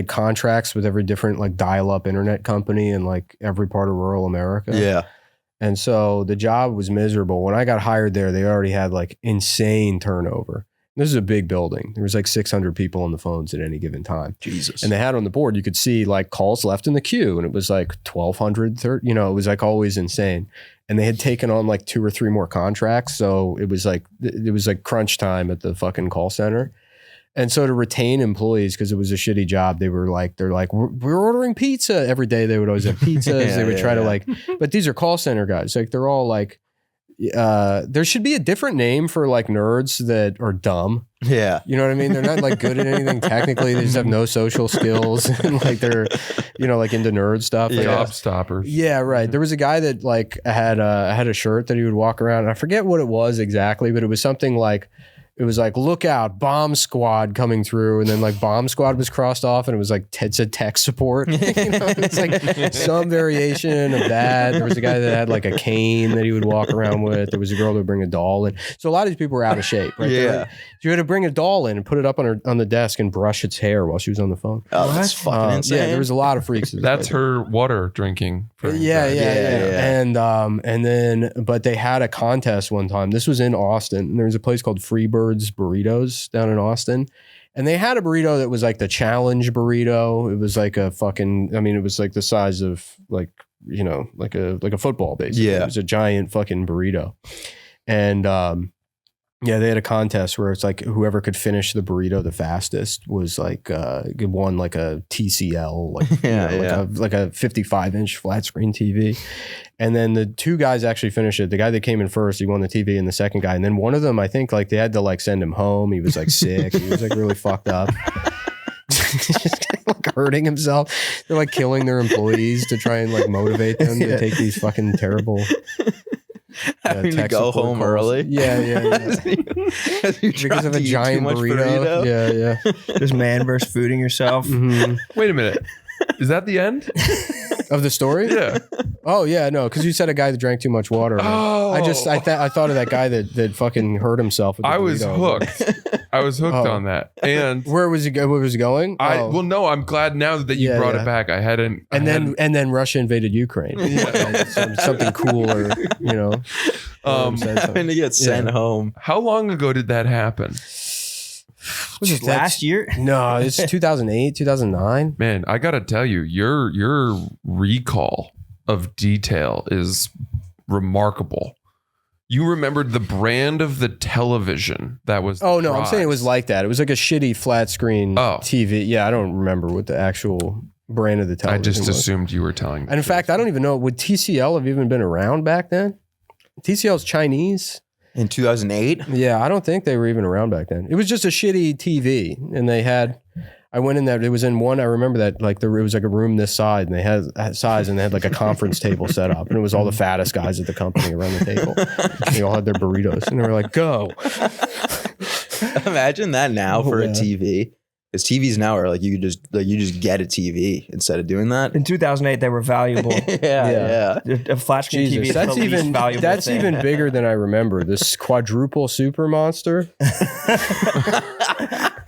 contracts with every different like dial-up internet company in like every part of rural America. Yeah. And so the job was miserable. When I got hired there, they already had like insane turnover. This is a big building. There was like 600 people on the phones at any given time. Jesus. And they had on the board, you could see like calls left in the queue, and it was like 1,200, it was like always insane. And they had taken on like 2 or 3 more contracts. So it was like crunch time at the fucking call center. And so to retain employees, because it was a shitty job, they're like, we're ordering pizza every day. They would always have pizzas. They would try to like, but these are call center guys. Like they're all like, there should be a different name for like nerds that are dumb. Yeah. You know what I mean? They're not like good at anything technically. They just have no social skills and like they're, like into nerd stuff. Like, Job stoppers. yeah, right. There was a guy that like had a shirt that he would walk around. And I forget what it was exactly, but it was something like, it was like, look out, bomb squad coming through. And then like bomb squad was crossed off and it was like, it said tech support. It's like some variation of that. There was a guy that had like a cane that he would walk around with. There was a girl that would bring a doll in. So a lot of these people were out of shape, right? Yeah. You had to bring a doll in and put it up on the desk and brush its hair while she was on the phone. Oh, that's fucking insane. Yeah, there was a lot of freaks. That's her water drinking. Yeah. Yeah. And then, but they had a contest one time. This was in Austin. And there was a place called Freebird's Burritos down in Austin. And they had a burrito that was like the challenge burrito. It was like it was like the size of like, like a football basically. Yeah. It was a giant fucking burrito. And, yeah, they had a contest where it's like whoever could finish the burrito the fastest was like won like a TCL, like like a 55-inch flat screen TV. And then the 2 guys actually finished it. The guy that came in first, he won the TV, and the second guy. And then one of them, I think, like they had to like send him home. He was like sick. He was like really fucked up. Just like hurting himself. They're like killing their employees to try and like motivate them to take these fucking terrible. Having to go home calls. early. Yeah. Because of a giant burrito. Yeah. Just man versus fooding yourself. Mhm. Wait a minute. Is that the end? Of the story? Yeah. Oh yeah, no, because you said a guy that drank too much water. Oh. I thought of that guy that fucking hurt himself. With the I was burrito. hooked. I was hooked on that. And Where was he going? well, no, I'm glad now that you brought it back. I hadn't. And then Russia invaded Ukraine. Something cooler, Having to get sent home. How long ago did that happen? Was it last year? No, it's 2008, 2009. Man, I gotta tell you, your recall of detail is remarkable. You remembered the brand of the television that was. Oh no, I'm saying it was like that. It was like a shitty flat screen TV. Yeah, I don't remember what the actual brand of the television I just was. assumed you were telling me. And in fact, I don't even know. Would TCL have even been around back then? TCL's Chinese. In 2008? Yeah, I don't think they were even around back then. It was just a shitty TV, and they had. I went in there. It was in one. I remember that it was like a room this side, and they had size, and they had like a conference table set up, and it was all the fattest guys at the company around the table. They all had their burritos, and they were like, "Go." Imagine that now for a TV. Because TVs now are like you just get a TV instead of doing that. In 2008, they were valuable. Yeah. A flat screen TV is the least valuable That's thing. even bigger than I remember. This quadruple super monster.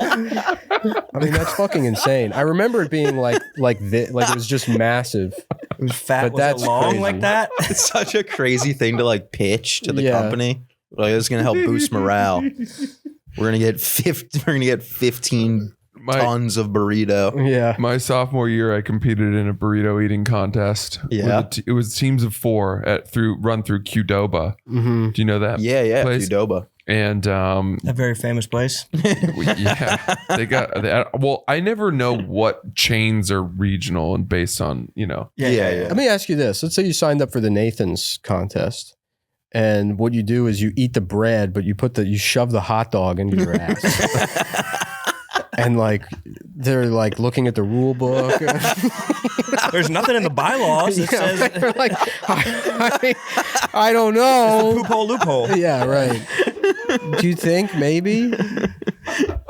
I mean, that's fucking insane. I remember it being like it was just massive. It was fat. But Was that's it long crazy. like that? It's such a crazy thing to like pitch to the company. Like it's gonna help boost morale. We're gonna get 15 tons of burrito. Yeah. My sophomore year, I competed in a burrito eating contest. Yeah. It was teams of 4 run through Qdoba. Mm-hmm. Do you know that? Yeah. place? Qdoba. And A very famous place. yeah, I never know what chains are regional and based on, Yeah. Let me ask you this. Let's say you signed up for the Nathan's contest. And what you do is you eat the bread, but you shove the hot dog into your ass. And like they're like looking at the rule book. There's nothing in the bylaws that says they're like, I don't know. loophole. Yeah, right. Do you think maybe?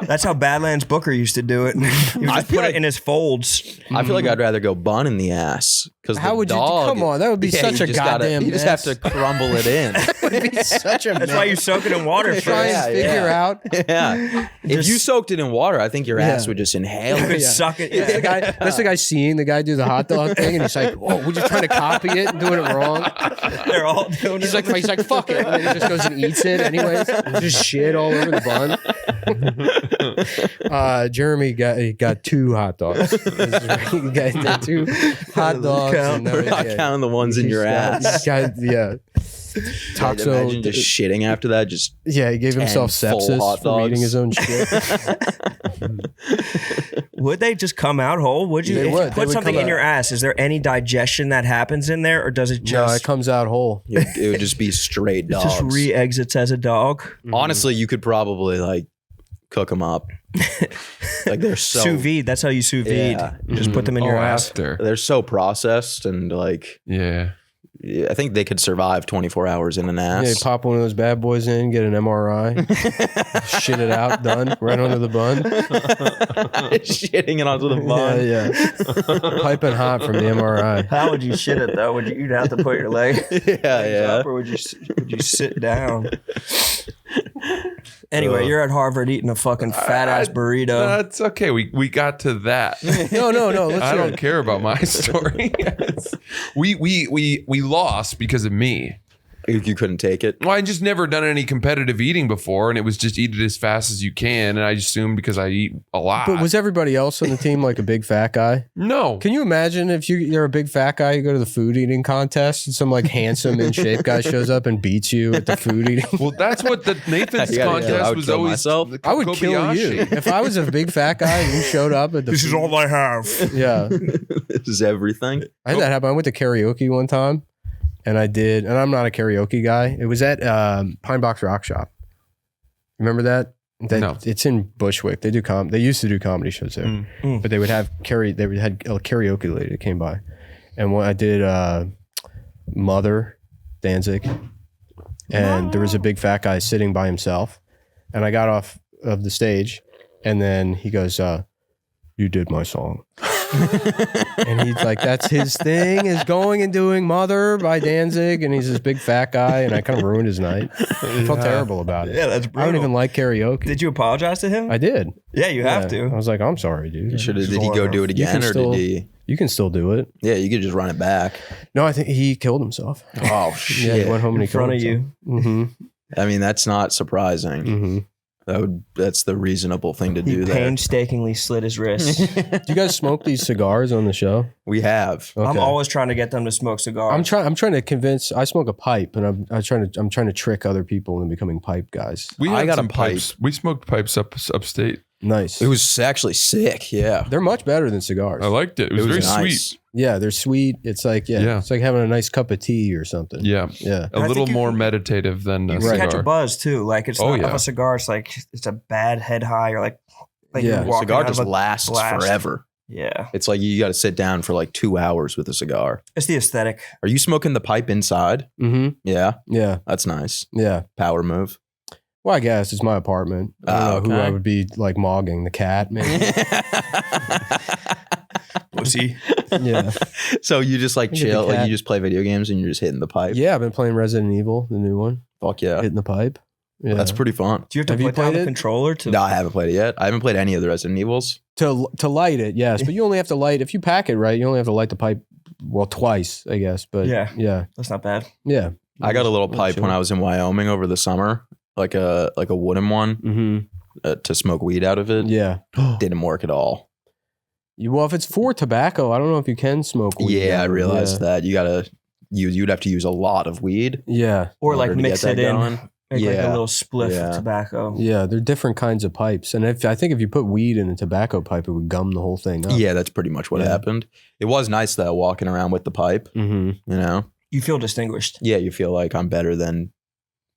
That's how Badlands Booker used to do it. He would I just feel put like- it in his folds. I feel like I'd rather go bun in the ass because How would you? Come on, that would be such a goddamn. You just have to crumble it in. That would be such a. That's why you soak it in water try first. and figure out. Yeah. If you soaked it in water, I think your ass would just inhale You it. could suck it. The guy, that's the guy seeing the guy do the hot dog thing, and he's like, "Whoa, we're just trying to copy it and doing it wrong." They're all doing He's it. like, fuck it, and then he just goes and eats it anyways. Just shit all over the bun. Jeremy got 2 hot dogs. He got 2 hot dogs. And We're not counting the ones in your ass. Toxo. Imagine just shitting after that. Just Yeah, he gave himself 10 full hot sepsis from eating dogs. his own shit. Would they just come out whole? Would you? They If would. you They put would something come in your out. ass, is there any digestion that happens in there, or does it No, just it comes out whole. it would just be straight dogs. just re-exits as a dog? Honestly, you could probably like cook them up. Like they're so Sous vide. That's how you sous vide. Yeah. You just put them in your ass. after. they're so processed and like Yeah. I think they could survive 24 hours in an Yeah, you ass. pop one of those bad boys in, get an MRI, shit it out, done, right onto the bun. Shitting it onto the bun. Yeah. Piping hot from the MRI. How would you shit it though? Would you'd have to put your leg Yeah. up, or would you sit down? Anyway, you're at Harvard eating a fucking fat ass burrito. That's okay. We got to that. No. Let's I hear don't it. care about my story. We lost because of me. You couldn't take it. Well, I just never done any competitive eating before, and it was just eat it as fast as you can. And I assumed because I eat a lot. But was everybody else on the team like a big fat guy? No. Can you imagine if you're a big fat guy, you go to the food eating contest and some like handsome in shape guy shows up and beats you at the food eating? Well, that's what the Nathan's Yeah, I contest would was kill always. myself. the I would kill you. Kobayashi. If I was a big fat guy and you showed up at the This is all I have. Yeah. This is everything. I had that happen. I went to karaoke one time and and I'm not a karaoke guy. It was at Pine Box Rock Shop. Remember that? No. It's in Bushwick. They used to do comedy shows there. But they would have a karaoke lady that came by. And when I did Mother, Danzig, and there was a big fat guy sitting by himself. And I got off of the stage and then he goes, "You did my song." And he's like, that's his thing, is going and doing Mother by Danzig, and he's this big fat guy, and I kind of ruined his night. I felt terrible about it. Yeah, that's I brutal. don't even like karaoke. Did you apologize to him? I did. Yeah, you have Yeah. I to. was like, I'm sorry, dude. Did he go do it again, can or still- did he? You can still do it. Yeah, you could just run it back. No, I think he killed himself. Oh Yeah, he shit! went home and he In front killed of himself. Mm-hmm. I mean, that's not surprising. Mm-hmm. That's the reasonable thing to He do there. painstakingly slit his wrist. Do you guys smoke these cigars on the show? We have. Okay. I'm always trying to get them to smoke cigars. I'm trying to convince. I smoke a pipe, and I'm trying to trick other people into becoming pipe guys. We I had got a some pipe. pipes. We smoked pipes upstate. Nice. It was actually sick. Yeah. They're much better than cigars. I liked it. It was, very nice. sweet. Yeah, they're sweet. It's like Yeah. it's like having a nice cup of tea or something. Yeah. Yeah. A I little think you more can- meditative than a You can catch a cigar. buzz too. Like it's Oh, not yeah. of a cigar. It's like it's a bad head high. You're like, Like Yeah. you're walking Cigar out of just a lasts blast. forever. Yeah. It's like you got to sit down for like 2 hours with a cigar. It's the aesthetic. Are you smoking the pipe inside? Mm-hmm. Yeah, Yeah. that's nice. Yeah. Power move. Well, I guess it's my apartment. I don't know who okay. I would be like mogging. The cat, maybe. Pussy. Yeah. So you just like Look at the chill, like cat. you just play video games and you're just hitting the pipe. Yeah, I've been playing Resident Evil, the new one. Fuck yeah, Hitting the pipe. Yeah. that's pretty fun. Do you have to Have you put down played the it? controller to? No, I haven't played it yet. I haven't played any of the Resident Evils. To light it, yes, but you only have to light if you pack it right. You only have to light the pipe, well, twice, I guess. But Yeah. yeah, That's not bad. yeah. I got a little pipe when I was in Wyoming over the summer, like a wooden one Mm-hmm. to smoke weed out of it. Yeah. Didn't work at all. Well, if it's for tobacco, I don't know if you can smoke weed. Yeah, I out of it. realized that you'd have to use a lot of weed. Yeah. Or in like order to mix get it that in. going. Make like a Yeah. little spliff Yeah. of tobacco. Yeah, they're different kinds of pipes, and I think if you put weed in a tobacco pipe, it would gum the whole thing up. Yeah, that's pretty much what Yeah. happened. It was nice though, walking around with the pipe. Mm-hmm. You know, You feel distinguished. yeah, you feel like I'm better than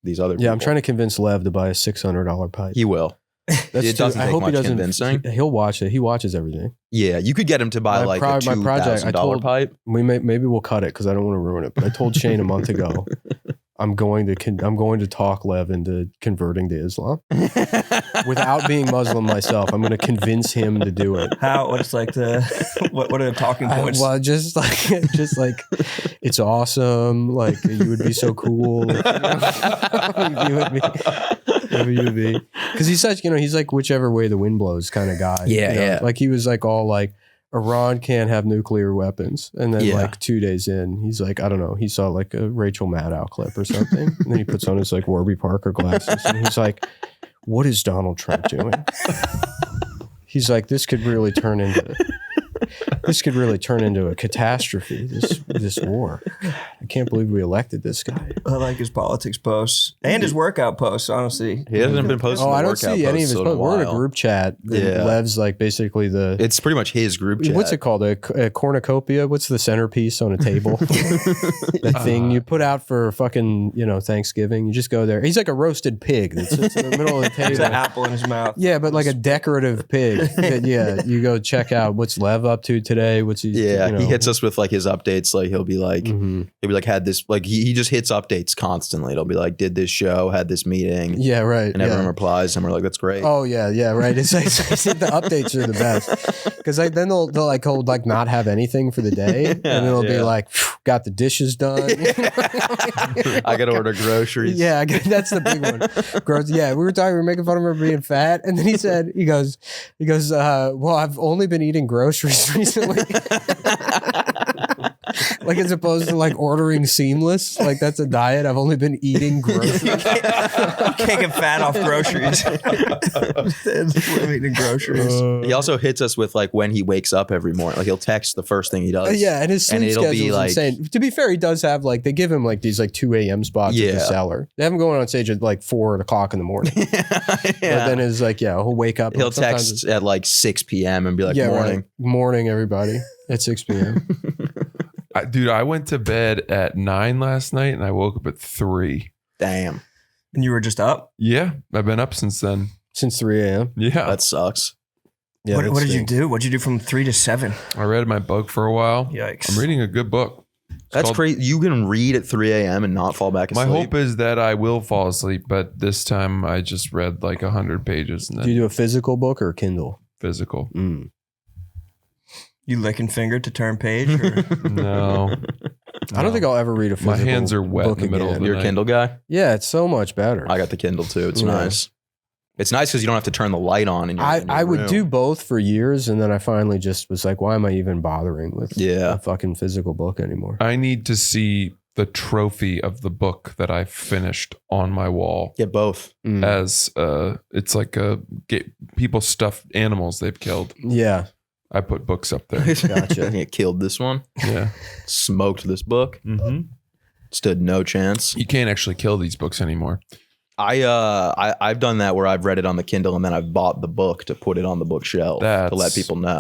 these other people. Yeah, I'm trying to convince Lev to buy a $600 pipe. He will. That's it doesn't I take hope he much doesn't. convincing. He'll watch it. He watches everything. Yeah, you could get him to buy My like pro- a my project, I $2,000 told- pipe. Maybe we'll cut it because I don't want to ruin it. But I told Shane a month ago, I'm going to talk Lev into converting to Islam without being Muslim myself. I'm going to convince him to do it. How? What's like the what are the talking points? Well, just like it's awesome. Like you would be so cool. You would be because he's such, he's like whichever way the wind blows kind of guy. Yeah, you know? yeah. Like he was like all like Iran can't have nuclear weapons, and then Yeah. like 2 days in, he's like, I don't know. He saw like a Rachel Maddow clip or something, and then he puts on his like Warby Parker glasses, and he's like, "What is Donald Trump doing?" He's like, this could really turn into a catastrophe, this war. I can't believe we elected this guy. I like his politics posts and his workout posts, honestly. He hasn't been posting. Oh, the I don't workout see any of his posts in posts. We're in a while. group chat. Yeah. Lev's like basically It's pretty much his group chat. what's it called? A cornucopia? What's the centerpiece on a table? That thing you put out for fucking, Thanksgiving. You just go there. He's like a roasted pig that sits in the middle of the There's an table. apple in his mouth. Yeah, but like a decorative pig. Yeah, you go check out what's Lev up to today. What's he? Yeah, he hits us with like his updates. Like he'll be like, Mhm. had this, like he just hits updates constantly. It'll be like, did this show, had this meeting, Yeah, right. and everyone yeah. replies, and we're like, that's great. Oh yeah, right. It's like the updates are the best because then they'll like not have anything for the day, and it'll be Yeah. like, got the dishes done. I gotta order groceries. Yeah, that's the big one. Gross. Yeah, we were making fun of her being fat, and then he goes, well, I've only been eating groceries recently. Like as opposed to like ordering Seamless, like that's a diet. I've only been eating groceries. You can't get fat off groceries. Eating groceries. He also hits us with like when he wakes up every morning. Like he'll text the first thing he does. Yeah, and his sleep it'll be schedule is like- insane. To be fair, he does have like they give him like these like 2 a.m. spots at Yeah. the cellar. They have him going on stage at like 4 o'clock in the morning. But then it's like, he'll wake up. He'll sometimes text at like 6 p.m. and be like, morning. right. Morning, everybody at 6 p.m. Dude, I went to bed at 9 last night and I woke up at 3. Damn. And you were just up? Yeah, I've been up since then. Since 3 a.m. Yeah, That sucks. Yeah, what that did you stinks. do? What did you do from 3 to 7? I read my book for a while. Yikes. I'm reading a good book. It's That's called- crazy. You can read at 3 a.m. and not fall back My asleep. hope is that I will fall asleep, but this time I just read like 100 pages and Do then you do a physical book or a Kindle? physical. Mm. You licking finger to turn page? Or? No. I don't think I'll ever read a physical My hands are wet in book the middle of again. the You're a night. Kindle guy? Yeah, it's so much better. I got the Kindle too. It's Yeah. nice. It's nice because you don't have to turn the light on. In your, in your I would room. do both for years, and then I finally just was like, why am I even bothering with Yeah. a fucking physical book anymore? I need to see the trophy of the book that I finished on my wall. Get both. Mm. As it's like people stuffed animals they've killed. Yeah. I put books up there. Gotcha. He killed this one. Yeah. Smoked this book. Mm-hmm. Stood no chance. You can't actually kill these books anymore. I've done that where I've read it on the Kindle and then I've bought the book to put it on the bookshelf to let That's- people know.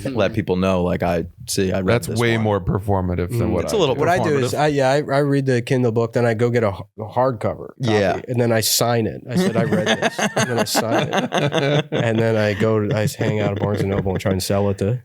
let people know, like, I read That's this way one. more performative than what It's a little What I do is performative. I read the Kindle book, then I go get a hardcover copy, Yeah. and then I sign it. I said I read this, and then I sign it, and then I hang out at Barnes and Noble and try and sell it to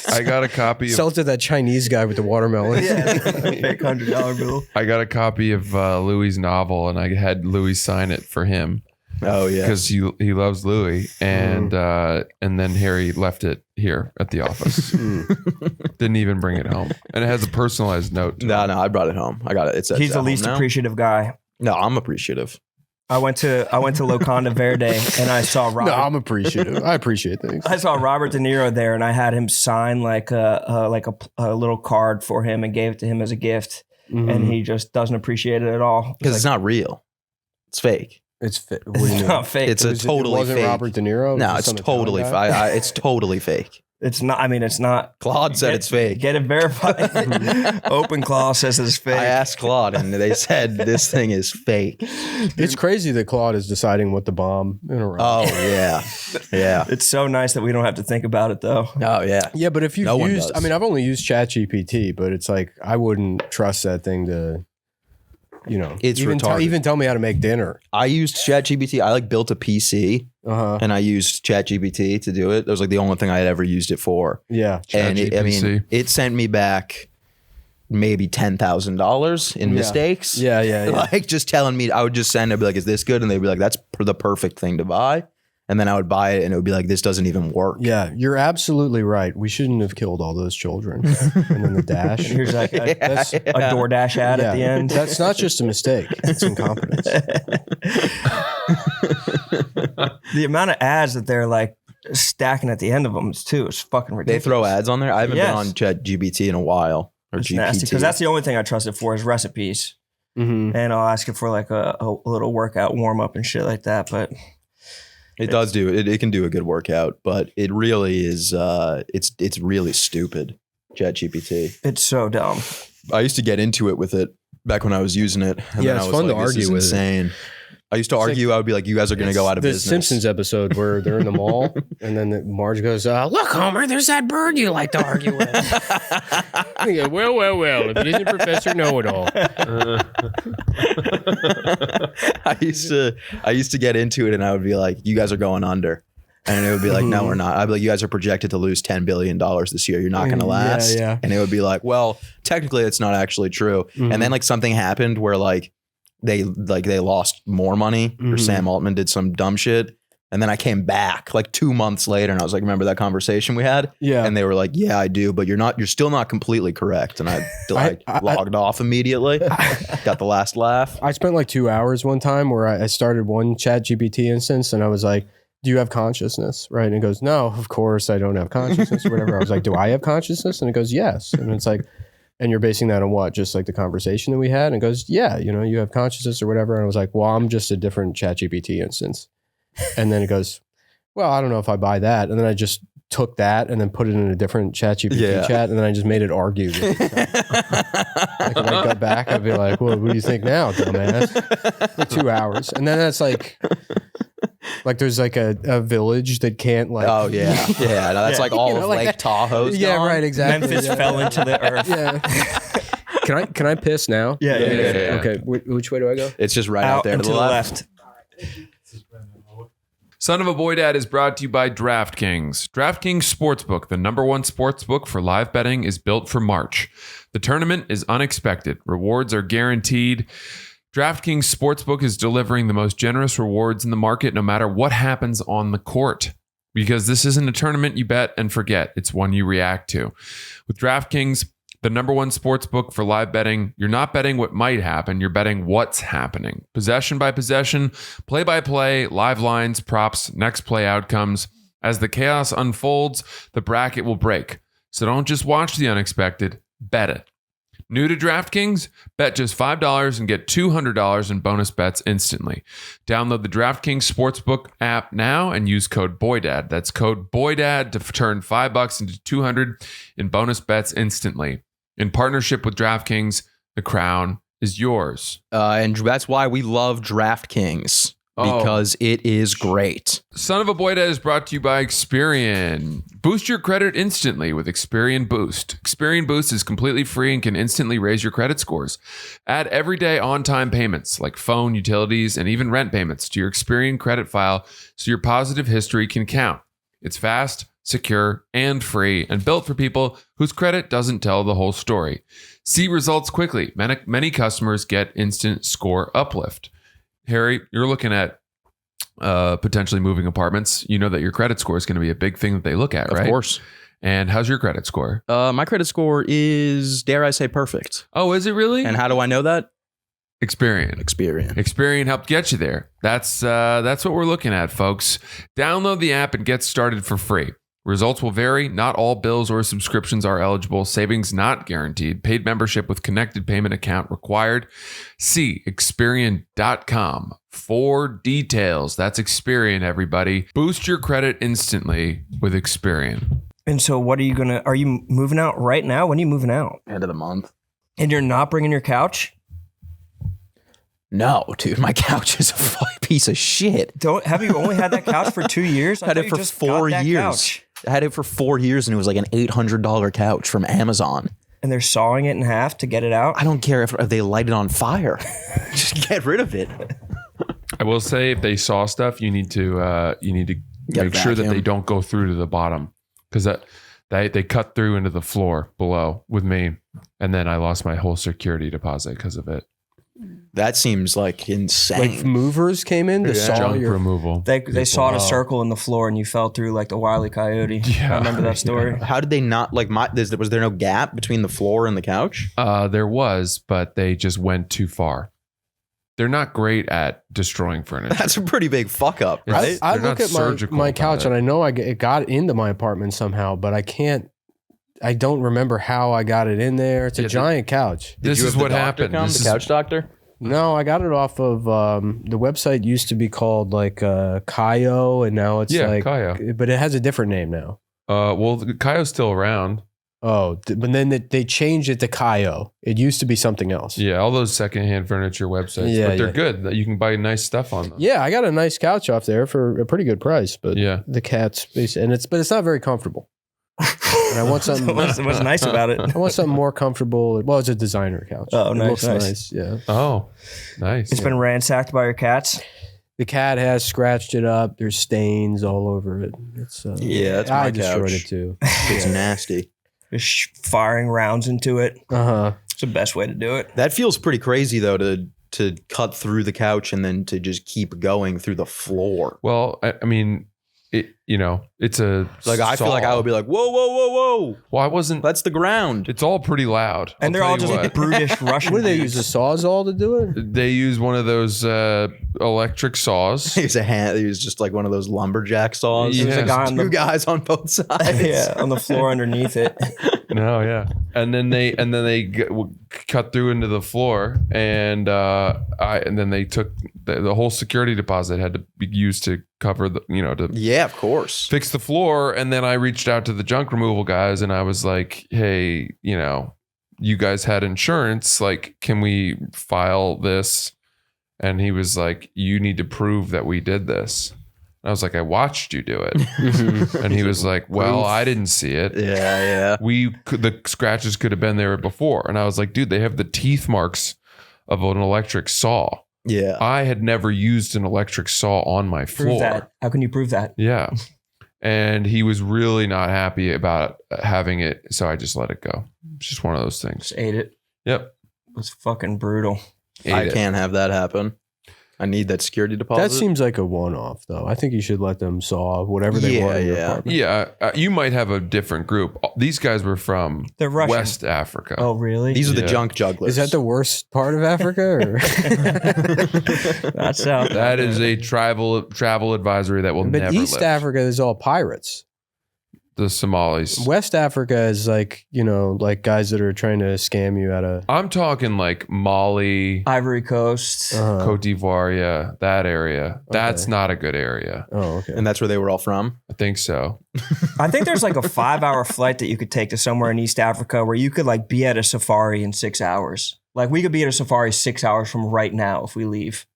I got a copy sell of it to that Chinese guy with the watermelon. Fake $100 bill. I got a copy of Louis' novel, and I had Louis sign it for him Oh yeah. because he loves Louis, and then Harry left it here at the office. Didn't even bring it home, and it has a personalized note. To No, it. I brought it home. I got it. It's He's the at least home now. appreciative guy. No, I'm appreciative. I went to Loconda Verde and I saw Robert. No, I'm appreciative. I appreciate things. I saw Robert De Niro there, and I had him sign like a little card for him and gave it to him as a gift, and he just doesn't appreciate it at all. Because it's not real. It's fake. It's what do you It's mean? not fake. It's a It totally wasn't fake. Robert De Niro. No, Was it it's some totally Italian guy? it's totally fake. It's not. I mean, it's not. Claude said it's fake. Get it verified. Open Claw says it's fake. I asked Claude, and they said this thing is fake. It's crazy that Claude is deciding what to bomb in a row. Oh yeah, yeah. It's so nice that we don't have to think about it, though. Oh yeah. Yeah, but if you've No one used, does. I mean, I've only used ChatGPT, but it's like I wouldn't trust that thing to, It's retarded. even tell me how to make dinner. I used ChatGPT. I built a PC, and I used ChatGPT to do it. That was like the only thing I had ever used it for. Yeah, And ChatGPT. it sent me back maybe $10,000 in mistakes. yeah. Like just telling me, I would just send, I'd be like, is this good? And they'd be like, that's the perfect thing to buy. And then I would buy it and it would be like, this doesn't even work. Yeah, you're absolutely right. We shouldn't have killed all those children. And then the dash. Here's like a DoorDash ad at the end. That's not just a mistake. It's incompetence. The amount of ads that they're like stacking at the end of them is fucking They ridiculous. throw ads on there. I haven't Yes. been on ChatGPT in a while. Or It's GPT. nasty because that's the only thing I trust it for is recipes, Mm-hmm. and I'll ask it for like a little workout warm up and shit like that. But It does do it. It can do a good workout, but it really is. It's really stupid. ChatGPT. it's so dumb. I used to get into it with it back when I was using it. And Yeah, then it's I was fun to like, this argue is with it. insane. I used to argue. I would be like, you guys are going to go out of the business. Simpsons episode where they're in the mall, and then Marge goes, "Look, Homer, there's that bird you like to argue with." He goes, well. If it isn't Professor Know-It-All, I used to get into it, and I would be like, you guys are going under. And it would be like, no, we're not. I'd be like, you guys are projected to lose $10 billion this year. You're not going to last. yeah. And it would be like, well, technically it's not actually true. And then like something happened where like they lost more money or Sam Altman did some dumb shit. And then I came back like 2 months later and I was like, remember that conversation we had? Yeah. And they were like, yeah, I do, but you're still not completely correct. And I logged off immediately. Got the last laugh. I spent like 2 hours one time where I started one ChatGPT instance, and I was like, "Do you have consciousness?" Right? And it goes, "No, of course I don't have consciousness," or whatever. I was like, "Do I have consciousness?" And it goes, "Yes." And it's like, "And you're basing that on what? Just like the conversation that we had?" And it goes, "Yeah, you have consciousness or whatever." And I was like, "Well, I'm just a different ChatGPT instance." And then it goes, "Well, I don't know if I buy that." And then I just took that and then put it in a different ChatGPT chat, and then I just made it argue. With itself. Like if I go back, I'd be like, "Well, what do you think now, dumbass?" For 2 hours, and then that's like there's like a village that can't like. Oh yeah. Yeah. No, that's like all of like Lake that. Tahoe's Yeah, gone. right, exactly. Memphis yeah. fell into the earth. Yeah. Can I piss now? Yeah. Okay. Which way do I go? It's just right Out out there and to the left. Son of a Boy Dad is brought to you by DraftKings. DraftKings Sportsbook, the #1 sportsbook for live betting, is built for March. The tournament is unexpected. Rewards are guaranteed. DraftKings Sportsbook is delivering the most generous rewards in the market no matter what happens on the court. Because this isn't a tournament you bet and forget. It's one you react to. With DraftKings, the #1 sportsbook for live betting, you're not betting what might happen, you're betting what's happening. Possession by possession, play by play, live lines, props, next play outcomes. As the chaos unfolds, the bracket will break. So don't just watch the unexpected, bet it. New to DraftKings? Bet just $5 and get $200 in bonus bets instantly. Download the DraftKings Sportsbook app now and use code BOYDAD. That's code BOYDAD to turn $5 into $200 in bonus bets instantly. In partnership with DraftKings, the crown is yours. And that's why we love DraftKings. because it is great. Son of a Boy Dad is brought to you by Experian. Boost your credit instantly with Experian Boost. Experian Boost is completely free and can instantly raise your credit scores. Add everyday on-time payments like phone, utilities, and even rent payments to your Experian credit file so your positive history can count. It's fast, secure, and free, and built for people whose credit doesn't tell the whole story. See results quickly. Many customers get instant score uplift. Harry, you're looking at potentially moving apartments. You know that your credit score is going to be a big thing that they look at, right? Of course. And how's your credit score? My credit score is, dare I say, perfect. Oh, is it really? And how do I know that? Experian. Experian helped get you there. That's what we're looking at, folks. Download the app and get started for free. Results will vary. Not all bills or subscriptions are eligible. Savings not guaranteed. Paid membership with connected payment account required. See Experian.com for details. That's Experian, everybody. Boost your credit instantly with Experian. And so what are you moving out right now? When are you moving out? End of the month. And you're not bringing your couch? No, dude, my couch is a fucking piece of shit. Have you only had that couch for 2 years? I had it for 4 years. I had it for 4 years and it was like an $800 couch from Amazon. And they're sawing it in half to get it out? I don't care if they light it on fire. Just get rid of it. I will say, if they saw stuff, you need to make sure that they don't go through to the bottom, because they cut through into the floor below with me, and then I lost my whole security deposit because of it. That seems like insane. Like movers came in to saw Junk your removal. They sawed a circle in the floor and you fell through like the Wile E. Coyote. Yeah. I remember that story. How did they not was there no gap between the floor and the couch? There was, but they just went too far. They're not great at destroying furniture. That's a pretty big fuck up, right? I They're look not at surgical my about couch it. and I know it got into my apartment somehow, but I don't remember how I got it in there. It's a giant couch. This is what happened. The couch doctor? No, I got it off of the website used to be called like Kayo, and now it's like Kayo. but it has a different name now. Well, Kayo's still around. Oh, but then they changed it to Kayo. It used to be something else. Yeah, all those secondhand furniture websites. Yeah, but they're yeah. good. You can buy nice stuff on them. Yeah, I got a nice couch off there for a pretty good price, but Yeah. the cat's but it's not very comfortable. And I want something. What's nice about it? I want something more comfortable. Well, it's a designer couch. Oh, It nice, looks nice. Yeah. Oh, nice. It's been ransacked by your cats. The cat has scratched it up. There's stains all over it. It's Yeah, that's my I destroyed couch. it too. It's nasty. Just firing rounds into it. Uh-huh. It's the best way to do it. That feels pretty crazy though to cut through the couch and then to just keep going through the floor. Well, I mean, it's a Like I feel like I would be like, whoa, whoa, whoa, whoa. Well, I wasn't. That's the ground. It's all pretty loud. And they're all just brutish Russian What do they dudes. use? A sawzall to do it? They use one of those electric saws. He was just like one of those lumberjack saws. Yeah. There's a guy on Two the guys on both sides. yeah, on the floor underneath it. No, yeah, and then they cut through into the floor, and then they took the whole security deposit had to be used to cover the to Yeah, of course. fix the floor. And then I reached out to the junk removal guys, and I was like, hey, you guys had insurance, like, can we file this? And he was like, you need to prove that we did this. I was like, I watched you do it. And he was like, well, I didn't see it. Yeah. The scratches could have been there before. And I was like, dude, they have the teeth marks of an electric saw. Yeah. I had never used an electric saw on my floor. Prove that. How can you prove that? Yeah. And he was really not happy about having it. So I just let it go. It's just one of those things. Just ate it. Yep. It's fucking brutal. I can't have that happen. I need that security deposit. That seems like a one-off, though. I think you should let them saw whatever they want in your apartment. Yeah. You might have a different group. These guys were from They're Russian. West Africa. Oh, really? These are the Yeah. junk jugglers. Is that the worst part of Africa? Or? That's how. That is a travel advisory that will But never East lift. Africa is all pirates. The Somalis. West Africa is like, like guys that are trying to scam you out of. I'm talking like Mali, Ivory Coast. Cote d'Ivoire, yeah, that area. That's not a good area. Oh, okay. And that's where they were all from? I think so. I think there's like a 5-hour flight that you could take to somewhere in East Africa where you could like be at a safari in 6 hours. Like we could be at a safari 6 hours from right now if we leave.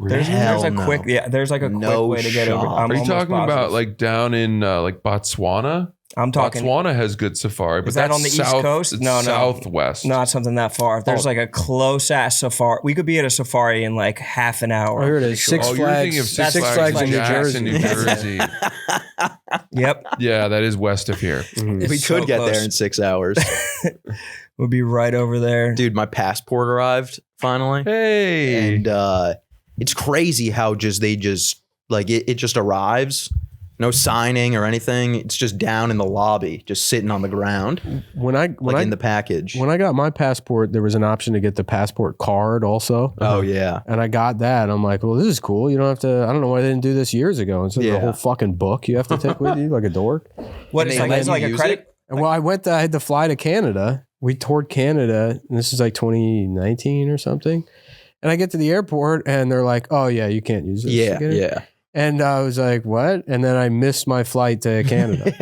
There's Hell a no. quick there's like a quick No way to get over. shot. I'm Are you almost talking about positive. like down in like Botswana? I'm talking. Botswana has good safari, but Is that that's on the East south, Coast? it's No. southwest. Not something that far. There's like a close ass safari. We could be at a safari in like half an hour. Oh, here it is. Six Oh, you're Flags. thinking of That's Six Flags in Jackson, New New Jersey. Yep. Yeah, that is west of here. If we So could get close. there in 6 hours. We'll be right over there. Dude, my passport arrived finally. Hey. And it's crazy how they just like it just arrives. No signing or anything. It's just down in the lobby, just sitting on the ground, When I in the package. when I got my passport, there was an option to get the passport card also. Oh yeah. And I got that. I'm like, well, this is cool. You don't have to. I don't know why they didn't do this years ago. Instead of Yeah. the whole fucking book you have to take with you like a dork. What And is they like? let It's you like a use credit. it? And well, I had to fly to Canada. We toured Canada, and this is like 2019 or something. And I get to the airport, and they're like, "Oh yeah, you can't use this." Yeah, again." yeah. And I was like, "What?" And then I missed my flight to Canada.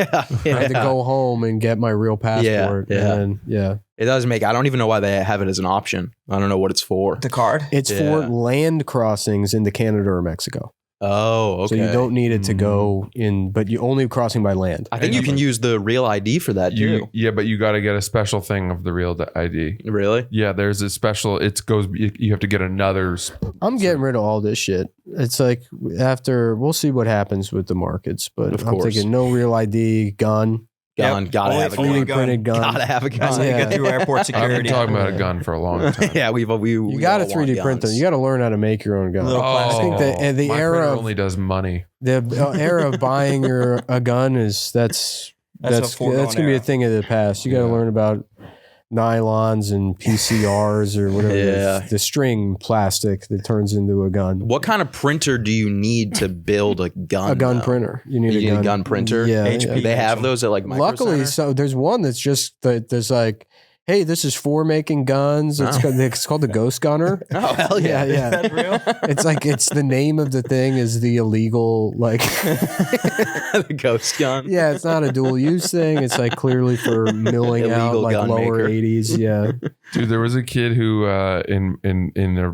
I had to go home and get my real passport. yeah. And yeah, It doesn't make. I don't even know why they have it as an option. I don't know what it's for. The card. it's Yeah. for land crossings into Canada or Mexico. Oh, okay. So you don't need it to go in, but you only crossing by land. I think you can use the real ID for that too. Yeah, but you got to get a special thing of the real ID. Really? Yeah, there's a special. It goes. You have to get another. I'm getting rid of all this shit. It's like we'll see what happens with the markets, but Of I'm course. thinking no real ID, gun, Gun. Yep. Gotta Only- have a only gun. fully printed gun. Gotta have a That's how gun. you Yeah. get through airport I've been security. talking about a gun for a long time. Yeah, we You got to all want 3D print them. guns. You got to learn how to make your own gun. Little plastic. I think the my era printer of only does money. the era of buying a gun is that's That's a foregone gonna be a era. thing of the past. You got to Yeah. learn about nylons and PCRs or whatever. Yeah. The string plastic that turns into a gun. What kind of printer do you need to build a gun? A gun though? printer. You need You a need a gun. gun printer? Yeah. HP. yeah. They have those at like Micro Luckily, Center? so there's one that's just that there's like, hey, this is for making guns. It's, Oh. it's called the Ghost Gunner. Oh hell yeah! Yeah, yeah. Is that real? It's like it's the name of the thing is the illegal like The ghost gun. yeah, it's not a dual use thing. It's like clearly for milling out Illegal like gun lower maker. 80s. Yeah. Dude, there was a kid who in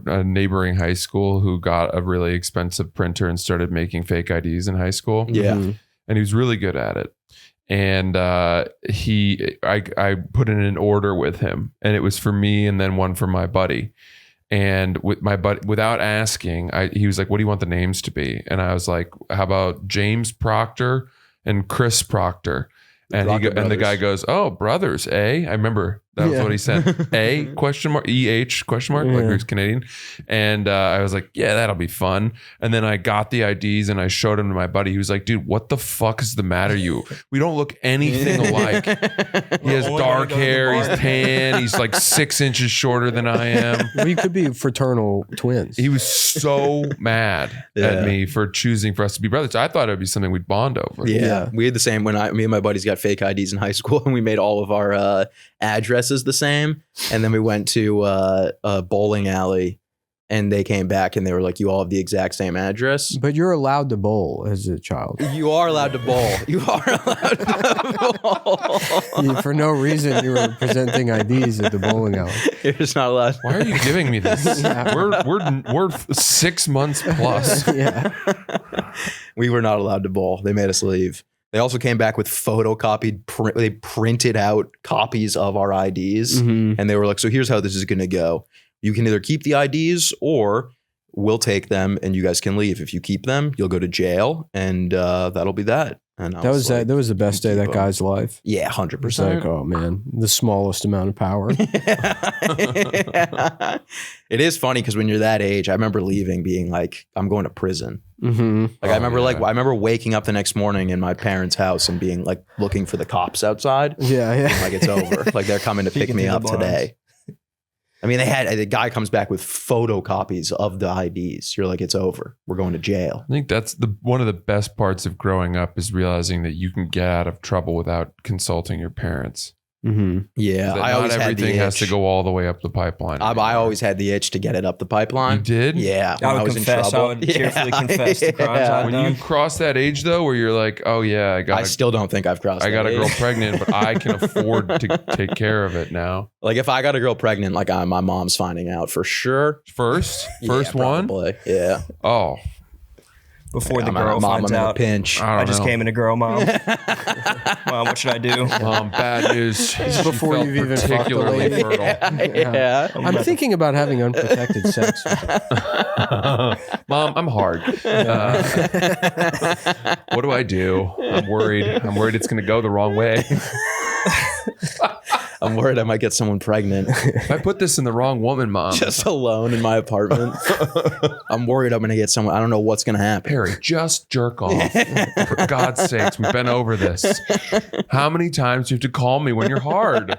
a neighboring high school who got a really expensive printer and started making fake IDs in high school. Yeah. Mhm. And he was really good at it. And I put in an order with him, and it was for me and then one for my buddy. And with my buddy, without asking, he was like, "What do you want the names to be?" And I was like, "How about James Proctor and Chris Proctor?" And Proctor and the guy brothers. goes, "Oh, brothers, eh?" I remember that was Yeah. what he said. A question mark question mark like Yeah. he's Canadian. And I was like, "Yeah, that'll be fun." And then I got the IDs and I showed them to my buddy. He was like, "Dude, what the fuck is the matter? We don't look anything alike." He has Only dark wanna go to the hair. He's bar. tan. He's like 6 inches shorter than I am. We could be fraternal twins. He was so mad Yeah. at me for choosing for us to be brothers. I thought it would be something we'd bond over. Yeah. Yeah. We had the same when me and my buddies got fake IDs in high school, and we made all of our addresses the same. And then we went to a bowling alley, and they came back and they were like, "You all have the exact same address." But you're allowed to bowl as a child. You are allowed to bowl. You are allowed to bowl. For no reason, you were presenting IDs at the bowling alley. You're just not allowed. Why are you giving me this? Yeah. We're 6 months plus. Yeah. We were not allowed to bowl. They made us leave. They also came back with photocopied, they printed out copies of our IDs. Mhm. And they were like, "So here's how this is going to go. You can either keep the IDs or we'll take them and you guys can leave. If you keep them, you'll go to jail, and that'll be that." And I That was like, that was the best day of that keep 'em. guy's life. Yeah, It's 100%. like, oh man, the smallest amount of power. It is funny because when you're that age, I remember leaving being like, "I'm going to prison." Mm-hmm. Like Oh, I remember, yeah. I remember waking up the next morning in my parents' house and being like looking for the cops outside. Yeah, yeah. Like it's over. Like they're coming to pick Peeking me through up the blinds. today. I mean, the guy comes back with photocopies of the IDs. You're like, it's over. We're going to jail. I think that's one of the best parts of growing up is realizing that you can get out of trouble without consulting your parents. Yeah, That I not always had the everything has to itch. go all the way up the pipeline. I always had the itch to get it up the pipeline. You did? Yeah, I when would was confess. in trouble. I would cheerfully confess the crimes I've When done. you cross that age though, where you're like, oh yeah, I still don't think I've crossed. I got that a girl age. pregnant, but I can afford to take care of it now. Like if I got a girl pregnant, like my mom's finding out for sure. First Yeah, one. probably. Yeah. Oh, Before the I'm girl mom, finds I'm in a out. pinch. I don't I just know. came in a girl, Mom. Mom, what should I do? Bad news. She before felt you've even fucked the particularly lady. fertile. Yeah. I'm thinking about having unprotected sex. Mom, I'm hard. What do I do? I'm worried. I'm worried it's going to go the wrong way. I'm worried I might get someone pregnant If I put this in the wrong woman, Mom. just alone in my apartment. I'm worried I'm going to get someone. I don't know what's going to happen. Perry, just jerk off. For God's sakes, we've been over this. How many times do you have to call me when you're hard?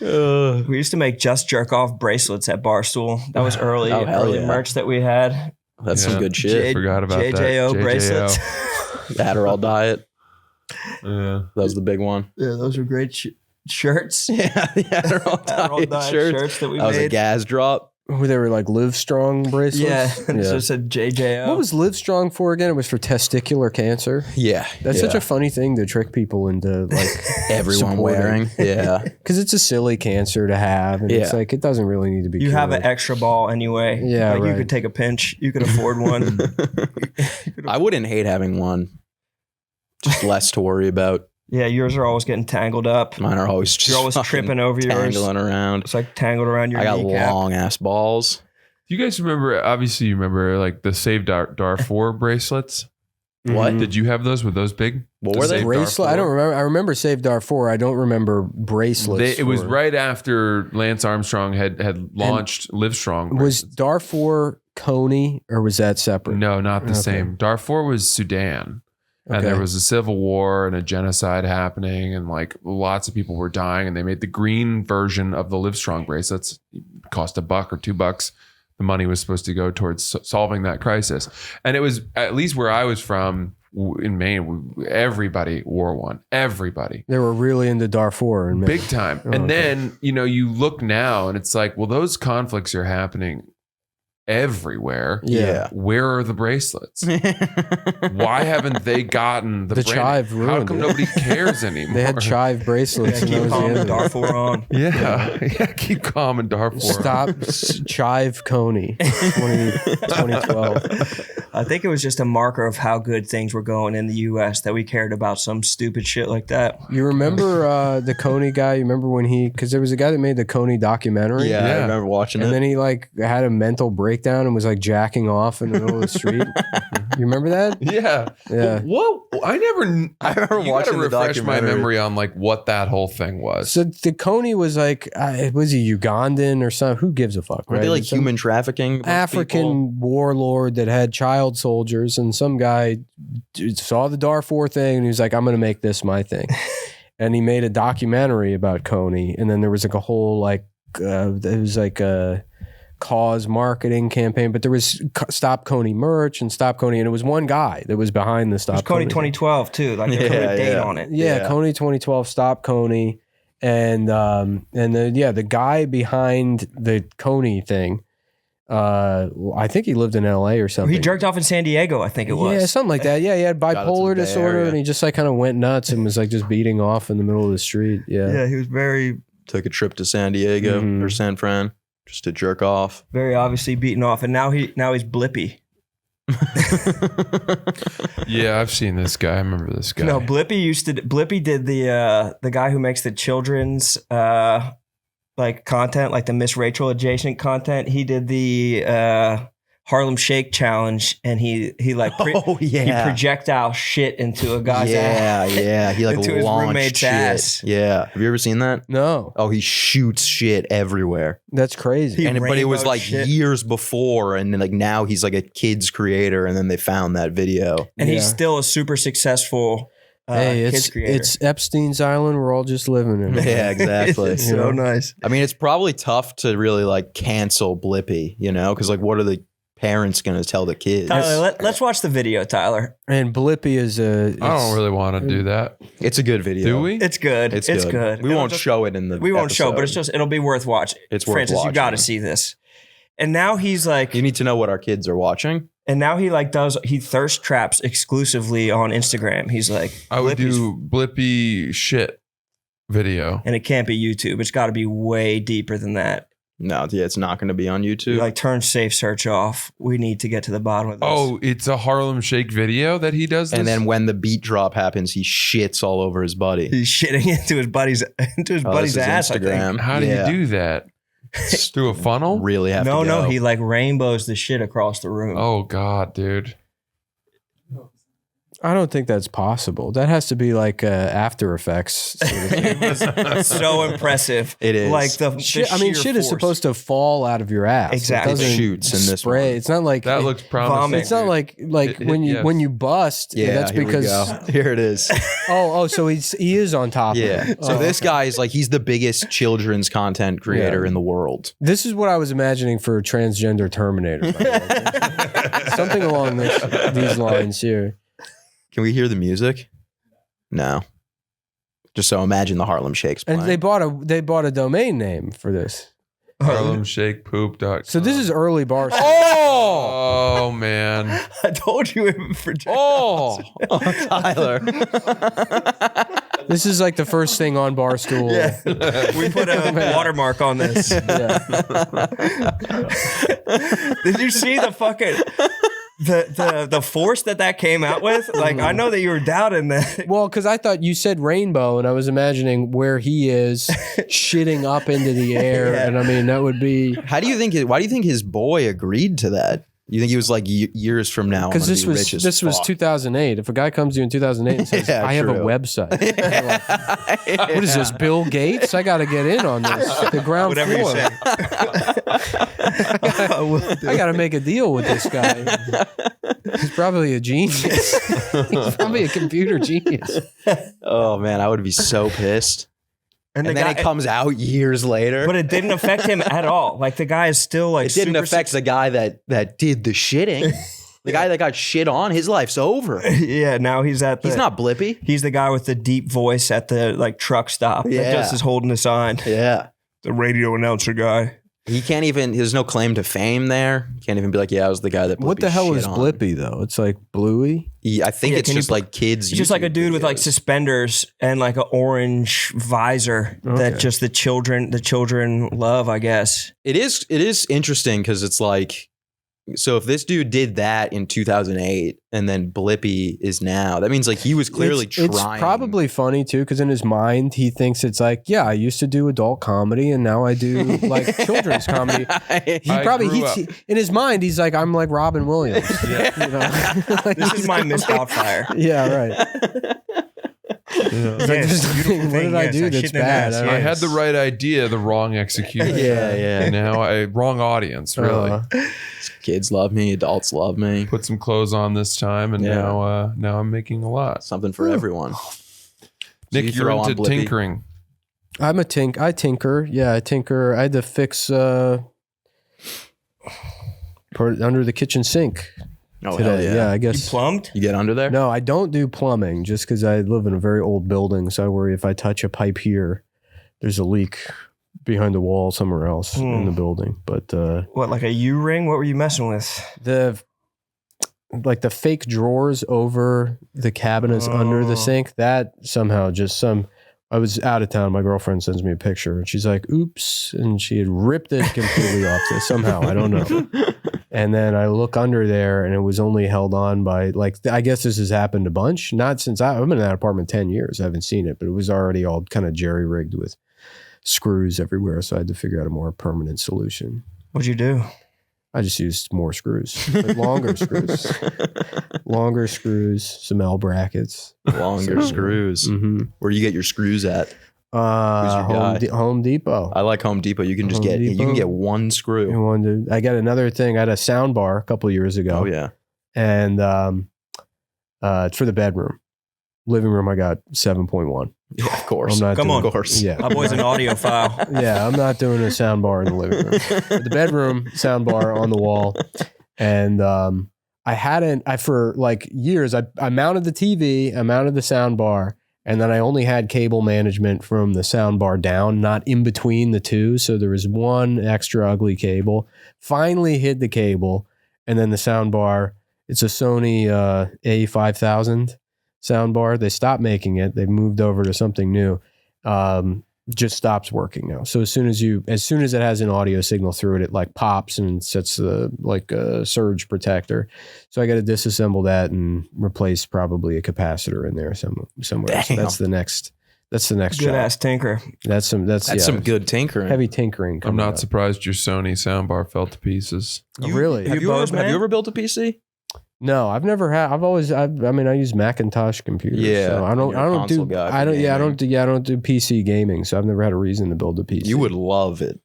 We used to make just jerk off bracelets at Barstool. That was early, Oh, hell early yeah. merch that we had. That's Yeah. some good shit. Forgot about that. JJO bracelets. The Adderall diet. Yeah. That was the big one. Yeah, those were great shirts. Yeah, the Adderall Adderall diet diet shirts. shirts that we That was a made. gas drop. Where they were like Live Strong bracelets. Yeah, it Yeah. just said JJO. What was Live Strong for again? It was for testicular cancer. Yeah. That's yeah. such a funny thing to trick people into like everyone supporting. wearing. Yeah. because it's a silly cancer to have, and it's Yeah. like it doesn't really need to be. You have an cured. extra ball anyway. Yeah, like you right. could take a pinch. You could afford one. I wouldn't hate having one. Just less to worry about. Yeah, yours are always getting tangled up. Mine are always just You're always fucking tripping over yours. tangling around. It's like tangled around your I got kneecap. long ass balls. Do you guys remember? Obviously, you remember like the Save Darfur bracelets. What? Mhm. Did you have those? Were those big? What To were they? save bracelet? I Darfur? don't remember. I remember Save Darfur. I don't remember bracelets. It was for- right after Lance Armstrong had launched Livestrong. Was bracelets. Darfur Coney or was that separate? No, not the Okay. same. Darfur was Sudan. And Okay. there was a civil war and a genocide happening, and like lots of people were dying. And they made the green version of the Livestrong bracelets. It cost $1 or $2. The money was supposed to go towards solving that crisis. And it was, at least where I was from in Maine, everybody wore one. Everybody. They were really into Darfur and Big time. Oh, And okay. then, you look now and it's like, well, those conflicts are happening everywhere. Yeah. Where are the bracelets? Why haven't they gotten the The branding? chive How ruined come it. nobody cares anymore? They had chive bracelets. and that Keep was the calm end and of it. Darfur on. yeah. Keep calm and Darfur. Stop Chive Coney 2012. I think it was just a marker of how good things were going in the U.S. that we cared about some stupid shit like that. You remember the Coney guy? You remember when because there was a guy that made the Coney documentary? Yeah, I Yeah. remember watching And it. then he like had a mental breakdown and was like jacking off in the middle of the street. You remember that? Yeah. Yeah. What? I never. I remember you watching gotta the refresh my documentary. memory on like what that whole thing was. So the Coney was like, was he Ugandan or something? Who gives a fuck? Were Right? they like Some human trafficking? those African people? warlord that had child soldiers, and some guy saw the Darfur thing and he was like, I'm going to make this my thing. And he made a documentary about Coney, and then there was like a whole like it was like a cause marketing campaign, but there was Stop Coney merch and Stop Coney, and it was one guy that was behind the It Stop was Coney thing. 2012 too. Like they put a date on it. Yeah, Yeah. Coney 2012, Stop Coney, and the guy behind the Coney thing. I think he lived in L.A. or something. He jerked off in San Diego, I think it was. Yeah, something like that. Yeah, he had Got it to bipolar the Bay disorder, Area. and he just like kind of went nuts and was like just beating off in the middle of the street. Yeah. Yeah, he was very, Took a trip to San Diego Mhm. or San Fran just to jerk off. very obviously beaten off, and now he's Blippy. Yeah, I've seen this guy. I remember this guy. No, Blippy did the guy who makes the children's like content, like the Miss Rachel adjacent content. He did the Harlem Shake challenge, and he like Oh he yeah. projectile shit into a guy's ass. Yeah. He like Into his launched roommate's shit. ass. Yeah. Have you ever seen that? No, Oh, he shoots shit everywhere. that's crazy. He But it was rainbowed like shit. years before, and then like now he's like a kid's creator, and then they found that video. And he's Yeah. still a super successful Hey, kids creator. it's Epstein's Island. We're all just living in it. Yeah, exactly. It's so You know? nice. I mean, it's probably tough to really like cancel Blippy, because like what are the parent's going to tell the kids. Tyler, let's watch the video, Tyler. And Blippi is I don't really want to do that. It's a good video. Do we? It's good. It's good. We won't show it in the We won't show, but episode. it'll be worth watching. It's worth Francis, you got to watching. see this. And now he's like, You need to know what our kids are watching. and now he thirst traps exclusively on Instagram. He's like, I would Blippi's- do Blippy shit video. and it can't be YouTube. It's got to be way deeper than that. No, yeah, it's not going to be on YouTube. Like, turn safe search off. We need to get to the bottom of this. Oh, it's a Harlem Shake video that he does this? And then when the beat drop happens, he shits all over his buddy. He's shitting into his buddy's This is ass. I think. Instagram. how do Yeah. you do that? Through a funnel? Really have to No, go. he like rainbows the shit across the room. Oh, God, dude. I don't think that's possible. That has to be like After Effects. Sort of thing. So impressive. It is. Like the shit, I mean, sheer shit is force. supposed to fall out of your ass. Exactly. It doesn't It shoots in this spray. one. It's not like That looks promising. vomit. It's not like when you yes. when you bust. Yeah, that's here because we go. Here it is. so he is on top. Yeah. Of it. So Oh, this okay. guy is like, he's the biggest children's content creator Yeah. in the world. This is what I was imagining for a transgender Terminator. by the way. Something along these lines here. Can we hear the music? No. Just so imagine the Harlem Shakes playing. And they bought a domain name for this. HarlemShakePoop.com. So this is early Barstool. Oh, man. I told you for Oh, Tyler. This is like the first thing on Barstool. we put a watermark on this. Yeah. Did you see the fucking the force that came out with? Like, I know that you were doubting that. Well, because I thought you said rainbow, and I was imagining where he is shitting up into the air, Yeah. and I mean that would be Why do you think his boy agreed to that? You think he was like years from now? because this was 2008. If a guy comes to you in 2008 and says, Yeah, "I have a true. website," you're like, what is this, Bill Gates? I got to get in on this. The ground Whatever floor. you say. I got to make a deal with this guy. He's probably a genius. He's probably a computer genius. Oh man, I would be so pissed. And And then it comes out years later. but it didn't affect him at all. Like, the guy is still like it didn't super affect the guy that did the shitting. The guy that got shit on, his life's over. Yeah, now he's at the. He's not Blippy. He's the guy with the deep voice at the like truck stop that Yeah. just is holding the sign. Yeah. The radio announcer guy. He can't even, there's no claim to fame there. He can't even be like, yeah, I was the guy that Blippy What the hell shit is on. Blippy though? It's like Bluey. I think Yeah, it's can you just put- like kids. He's just like a YouTube dude with like videos. suspenders and like an orange visor that Okay. just the children love, I guess. It is interesting because it's like, so if this dude did that in 2008 and then Blippy is now, that means like he was clearly trying. It's probably funny too, because in his mind he thinks it's like, yeah, I used to do adult comedy and now I do like children's comedy. He I probably grew up. in his mind he's like, I'm like Robin Williams. You know? Like, This is my missed outfire. yeah, right. It's like, Yes, there's beautiful nothing, what thing, did I yes, do I that's shit in an bad? ass, I don't I know. had the right idea, the wrong execution. Yeah. Now, wrong audience, really. Kids love me, adults love me. Put some clothes on this time, and Yeah. now I'm making a lot. Something for everyone. Nick, you you're throw on into Blippy. tinkering. I tinker. Yeah, I tinker. I had to fix under the kitchen sink Oh, hell today. yeah. Yeah, I You guess. plumbed? You get under there? No, I don't do plumbing just because I live in a very old building. So I worry if I touch a pipe here, there's a leak behind the wall somewhere else in the building. But What, like a U-ring? What were you messing with? the fake drawers over the cabinets under the sink, that somehow I was out of town. My girlfriend sends me a picture and she's like, oops. And she had ripped it completely off this somehow. I don't know. And then I look under there and it was only held on by I guess this has happened a bunch. Not since I've been in that apartment 10 years. I haven't seen it, but it was already all kind of jerry rigged with screws everywhere. So I had to figure out a more permanent solution. What'd you do? I just used more screws, like longer screws, some L brackets. Longer screws. Mm-hmm. Where you get your screws at? your guy? Home Depot. I like Home Depot. You can just Home you can Depot. get one screw. I got another thing. I had a sound bar a couple of years ago. Oh yeah. And it's for the bedroom. Living room, I got 7.1. Yeah, of course. I'm not Come doing, on. Of course. Yeah. My boy's an audiophile. Yeah, I'm not doing a sound bar in the living room. But the bedroom sound bar on the wall. And for like years, I mounted the TV, I mounted the sound bar, and then I only had cable management from the sound bar down, not in between the two. So there was one extra ugly cable. Finally hid the cable, and then the sound bar, it's a Sony A5000 sound bar. They stopped making it. They moved over to something new. Just stops working now. So as soon as it has an audio signal through it, it like pops and sets like a surge protector. So I got to disassemble that and replace probably a capacitor in there somewhere. Damn. So that's the next Good job. ass tinker. That's some good tinkering. heavy tinkering. I'm coming not up. surprised your Sony soundbar fell to pieces. Really? Have you ever built a PC? No, I've never had. I use Macintosh computers. Yeah, so I you're a don't do. console guy for I don't. Yeah, I gaming. don't do PC gaming. So I've never had a reason to build a PC. You would love it.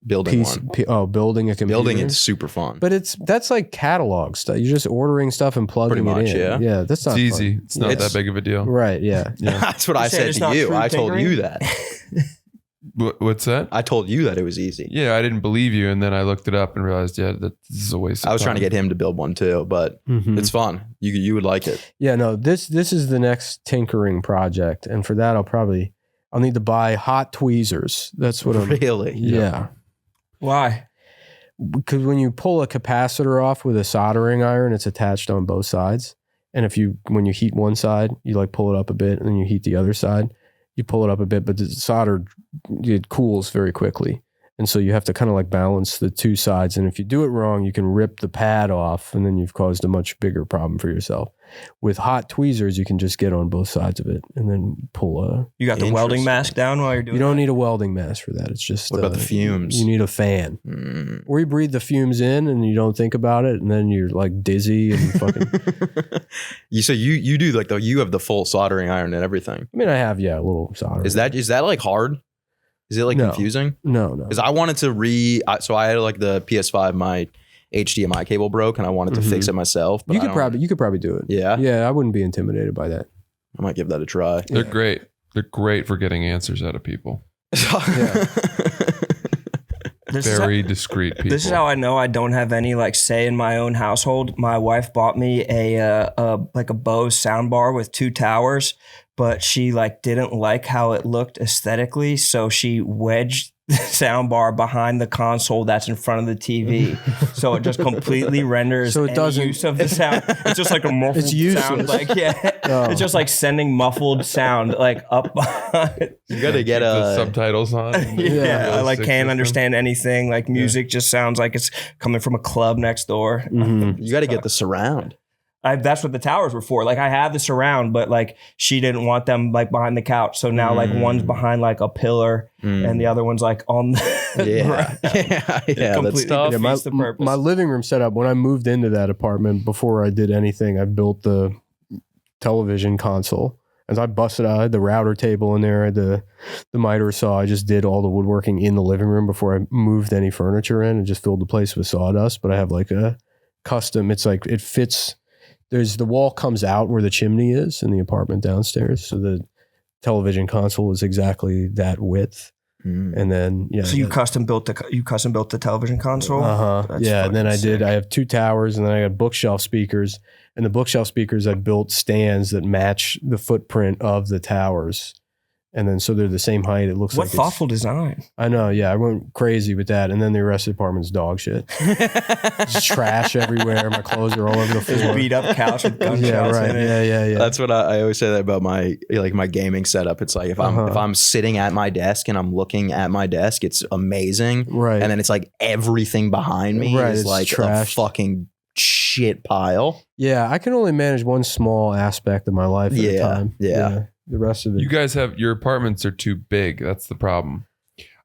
Building one. Building a computer. Building it's super fun. But that's like catalog stuff. You're just ordering stuff and plugging Pretty much, it in. yeah. That's It's not easy. fun. It's not that big of a deal. Right. Yeah. Yeah. That's what I said said it's to not you. true I told tinkering? you that. What's that? I told you that it was easy. Yeah, I didn't believe you, and then I looked it up and realized, that this is a waste of I was time. trying to get him to build one too, but Mhm. it's fun. You would like it. Yeah. No. This is the next tinkering project, and for that I'll need to buy hot tweezers. That's what I'm. Really? Yeah. Why? Because when you pull a capacitor off with a soldering iron, it's attached on both sides. And when you heat one side, you like pull it up a bit, and then you heat the other side. You pull it up a bit, but the solder, it cools very quickly. And so you have to kind of like balance the two sides. And if you do it wrong, you can rip the pad off, and then you've caused a much bigger problem for yourself. With hot tweezers, you can just get on both sides of it and then pull You got the welding Interesting. mask down while you're doing you don't need a welding mask for that. It's just What about the fumes? You need a fan. Mm. Or you breathe the fumes in and you don't think about it, and then you're like dizzy and fucking. you do like you have the full soldering iron and everything. I mean, I have a little solder. Is that like hard? Is it like No. confusing? No. Because I wanted to so I had like the PS5, my HDMI cable broke, and I wanted to fix it myself. But You I could don't- probably do it. Yeah? Yeah, I wouldn't be intimidated by that. I might give that a try. They're great. They're great for getting answers out of people. Very discreet people. This is how I know I don't have any like say in my own household. My wife bought me a Bose soundbar with 2 towers, but she like didn't like how it looked aesthetically, so she wedged the soundbar behind the console that's in front of the TV, so it just completely renders So it any doesn't- use of the sound. It's just like a muffled It's useless. sound, like Oh. it's just like sending muffled sound like up. You gotta get the a subtitles on. Yeah, I like Sick can't system. understand anything. Like music just sounds like it's coming from a club next door. Mhm. you gotta get the surround. That's what the towers were for. Like I have the surround, but like she didn't want them like behind the couch. So now like one's behind like a pillar and the other one's like on the Yeah. yeah, that's completely tough. Yeah, defeats the purpose. my living room setup, when I moved into that apartment, before I did anything, I built the television console. As I busted out, I had the router table in there, I had the miter saw. I just did all the woodworking in the living room before I moved any furniture in and just filled the place with sawdust. But I have like a custom, it's like it fits. The wall comes out where the chimney is in the apartment downstairs. So the television console is exactly that width. And then, yeah. So you custom built the television console? That's Yeah. And then fucking I sick. have 2 towers, and then I got bookshelf speakers. And the bookshelf speakers, I built stands that match the footprint of the towers. And then so they're the same height. It looks What like thoughtful design. I know, yeah. I went crazy with that. And then the rest of the apartment's dog shit. Just trash everywhere. My clothes are all over the There's a floor. beat up couch with gunshots Yeah, right. in it. Yeah. That's what I always say that about my gaming setup. It's like if I'm sitting at my desk and I'm looking at my desk, it's amazing. Right. And then it's like everything behind me Right, is it's like trashed. a fucking shit pile. Yeah, I can only manage one small aspect of my life at a Yeah, time. yeah. The rest of it. You guys your apartments are too big. That's the problem.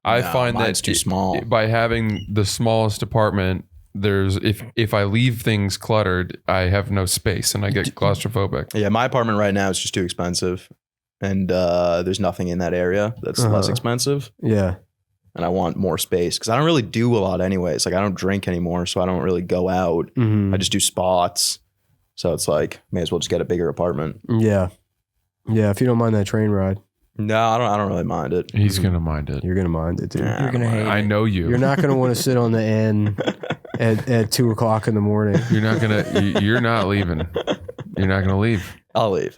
I No, find mine's that too small. by having the smallest apartment, there's if I leave things cluttered, I have no space and I get claustrophobic. Yeah, my apartment right now is just too expensive. And there's nothing in that area that's less expensive. Yeah. And I want more space because I don't really do a lot anyways. Like I don't drink anymore, so I don't really go out. Mhm. I just do spots. So it's like, may as well just get a bigger apartment. Yeah. Yeah. If you don't mind that train ride, No, I don't really mind it. He's gonna mind it. you're going to mind it, dude. Nah, You're gonna hate I it. know you. You're not going to want to sit on the end at 2:00 in the morning. You're not leaving. You're not gonna leave. I'll leave.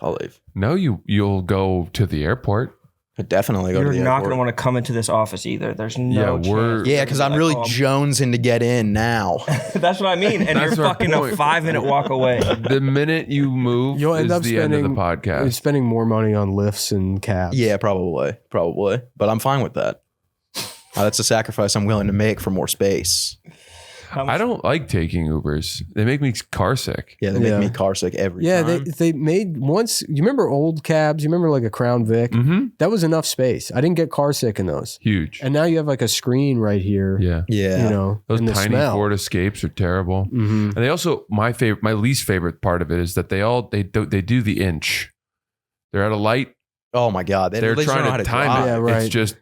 No, you'll go to the airport. I'd definitely go to the You're not airport. going to want to come into this office either. There's no chance. Yeah, because I'm really jonesing to get in now. That's what I mean. And That's you're our fucking a point. 5-minute walk away. The minute you move, You'll end is up the end of the You're podcast. spending more money on lifts and cabs. Yeah, probably. But I'm fine with that. That's a sacrifice I'm willing to make for more space. I don't like taking Ubers. They make me car sick. Yeah, they make me car sick every Yeah, time. they made once. You remember old cabs? You remember like a Crown Vic? Mm-hmm. That was enough space. I didn't get car sick in those. Huge. And now you have like a screen right here. Yeah. Yeah. You know, Those and the tiny smell. Ford Escapes are terrible. Mm-hmm. And they also, my least favorite part of it is that they do the inch. They're at a light. Oh my God. They're at least don't know trying how to time it. Yeah, right. It's just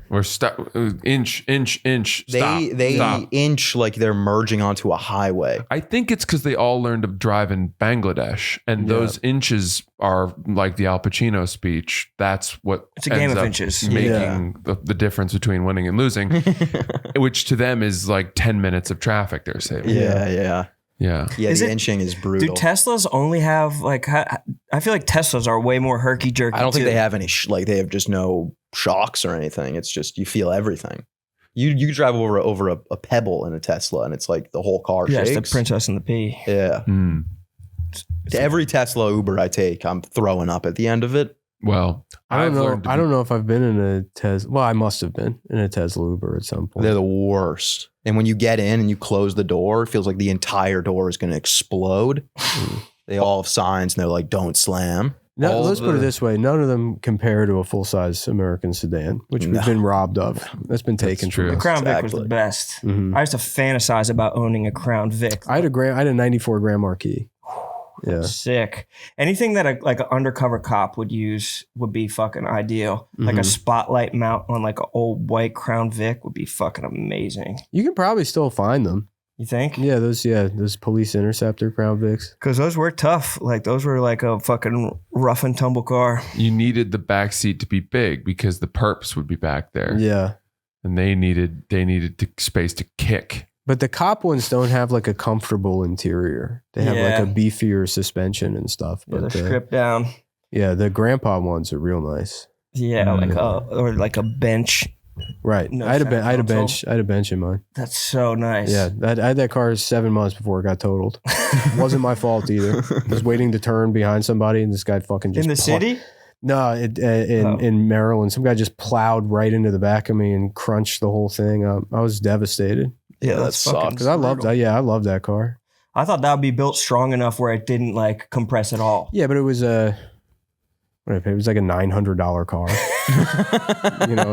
we're stuck. Inch. Stop. They Stop. inch like they're merging onto a highway. I think it's because they all learned to drive in Bangladesh, and those inches are like the Al Pacino speech. That's what It's a game ends of up inches. making the difference between winning and losing, which to them is like 10 minutes of traffic they're saving. Yeah. Yeah. Yeah, Is the it- inching is Do brutal. Teslas only have like? I feel like Teslas are way more herky jerky. I don't think they have any, they have just no shocks or anything. It's just, you feel everything. You drive over a pebble in a Tesla and it's like the whole car Yeah, it's shakes. the Princess and the Pea. Yeah. Hmm. Every Tesla Uber I take, I'm throwing up at the end of it. Well, I don't I've know. learned to I be- don't know if I've been in a Tesla. Well, I must have been in a Tesla Uber at some point. They're the worst. And when you get in and you close the door, it feels like the entire door is going to explode. They all have signs and they're like, don't slam. No, all let's put it the- this way: none of them compare to a full-size American sedan, which we've been robbed of. That's been taken true. from The us. Crown Vic was Exactly. the best. Mhm. I used to fantasize about owning a Crown Vic. I had a 94 Grand Marquis. Yeah, Sick. Anything that an undercover cop would use would be fucking ideal. Like a Mhm. spotlight mount on like an old white Crown Vic would be fucking amazing. you can probably still find them. You think? Yeah, those police interceptor Crown Vics. Because those were tough. Like those were like a fucking rough and tumble car. You needed the back seat to be big because the perps would be back there, Yeah, and they needed space to kick. but the cop ones don't have like a comfortable interior. They have Yeah. like a beefier suspension and stuff. Yeah, But they're stripped down. the grandpa ones are real nice. Yeah, or like a bench. Right. No I had a center bench. I had a bench in mine. That's so nice. Yeah, I had that car 7 months before it got totaled. Wasn't my fault either. I was waiting to turn behind somebody, and this guy fucking just In the city? No, in Maryland, some guy just plowed right into the back of me and crunched the whole thing up. I was devastated Yeah, that that's fucking sucks. because I loved that. Yeah, I loved that car. I thought that would be built strong enough where it didn't like compress at all. Yeah, but it was what did I pay? It was like a $900 car.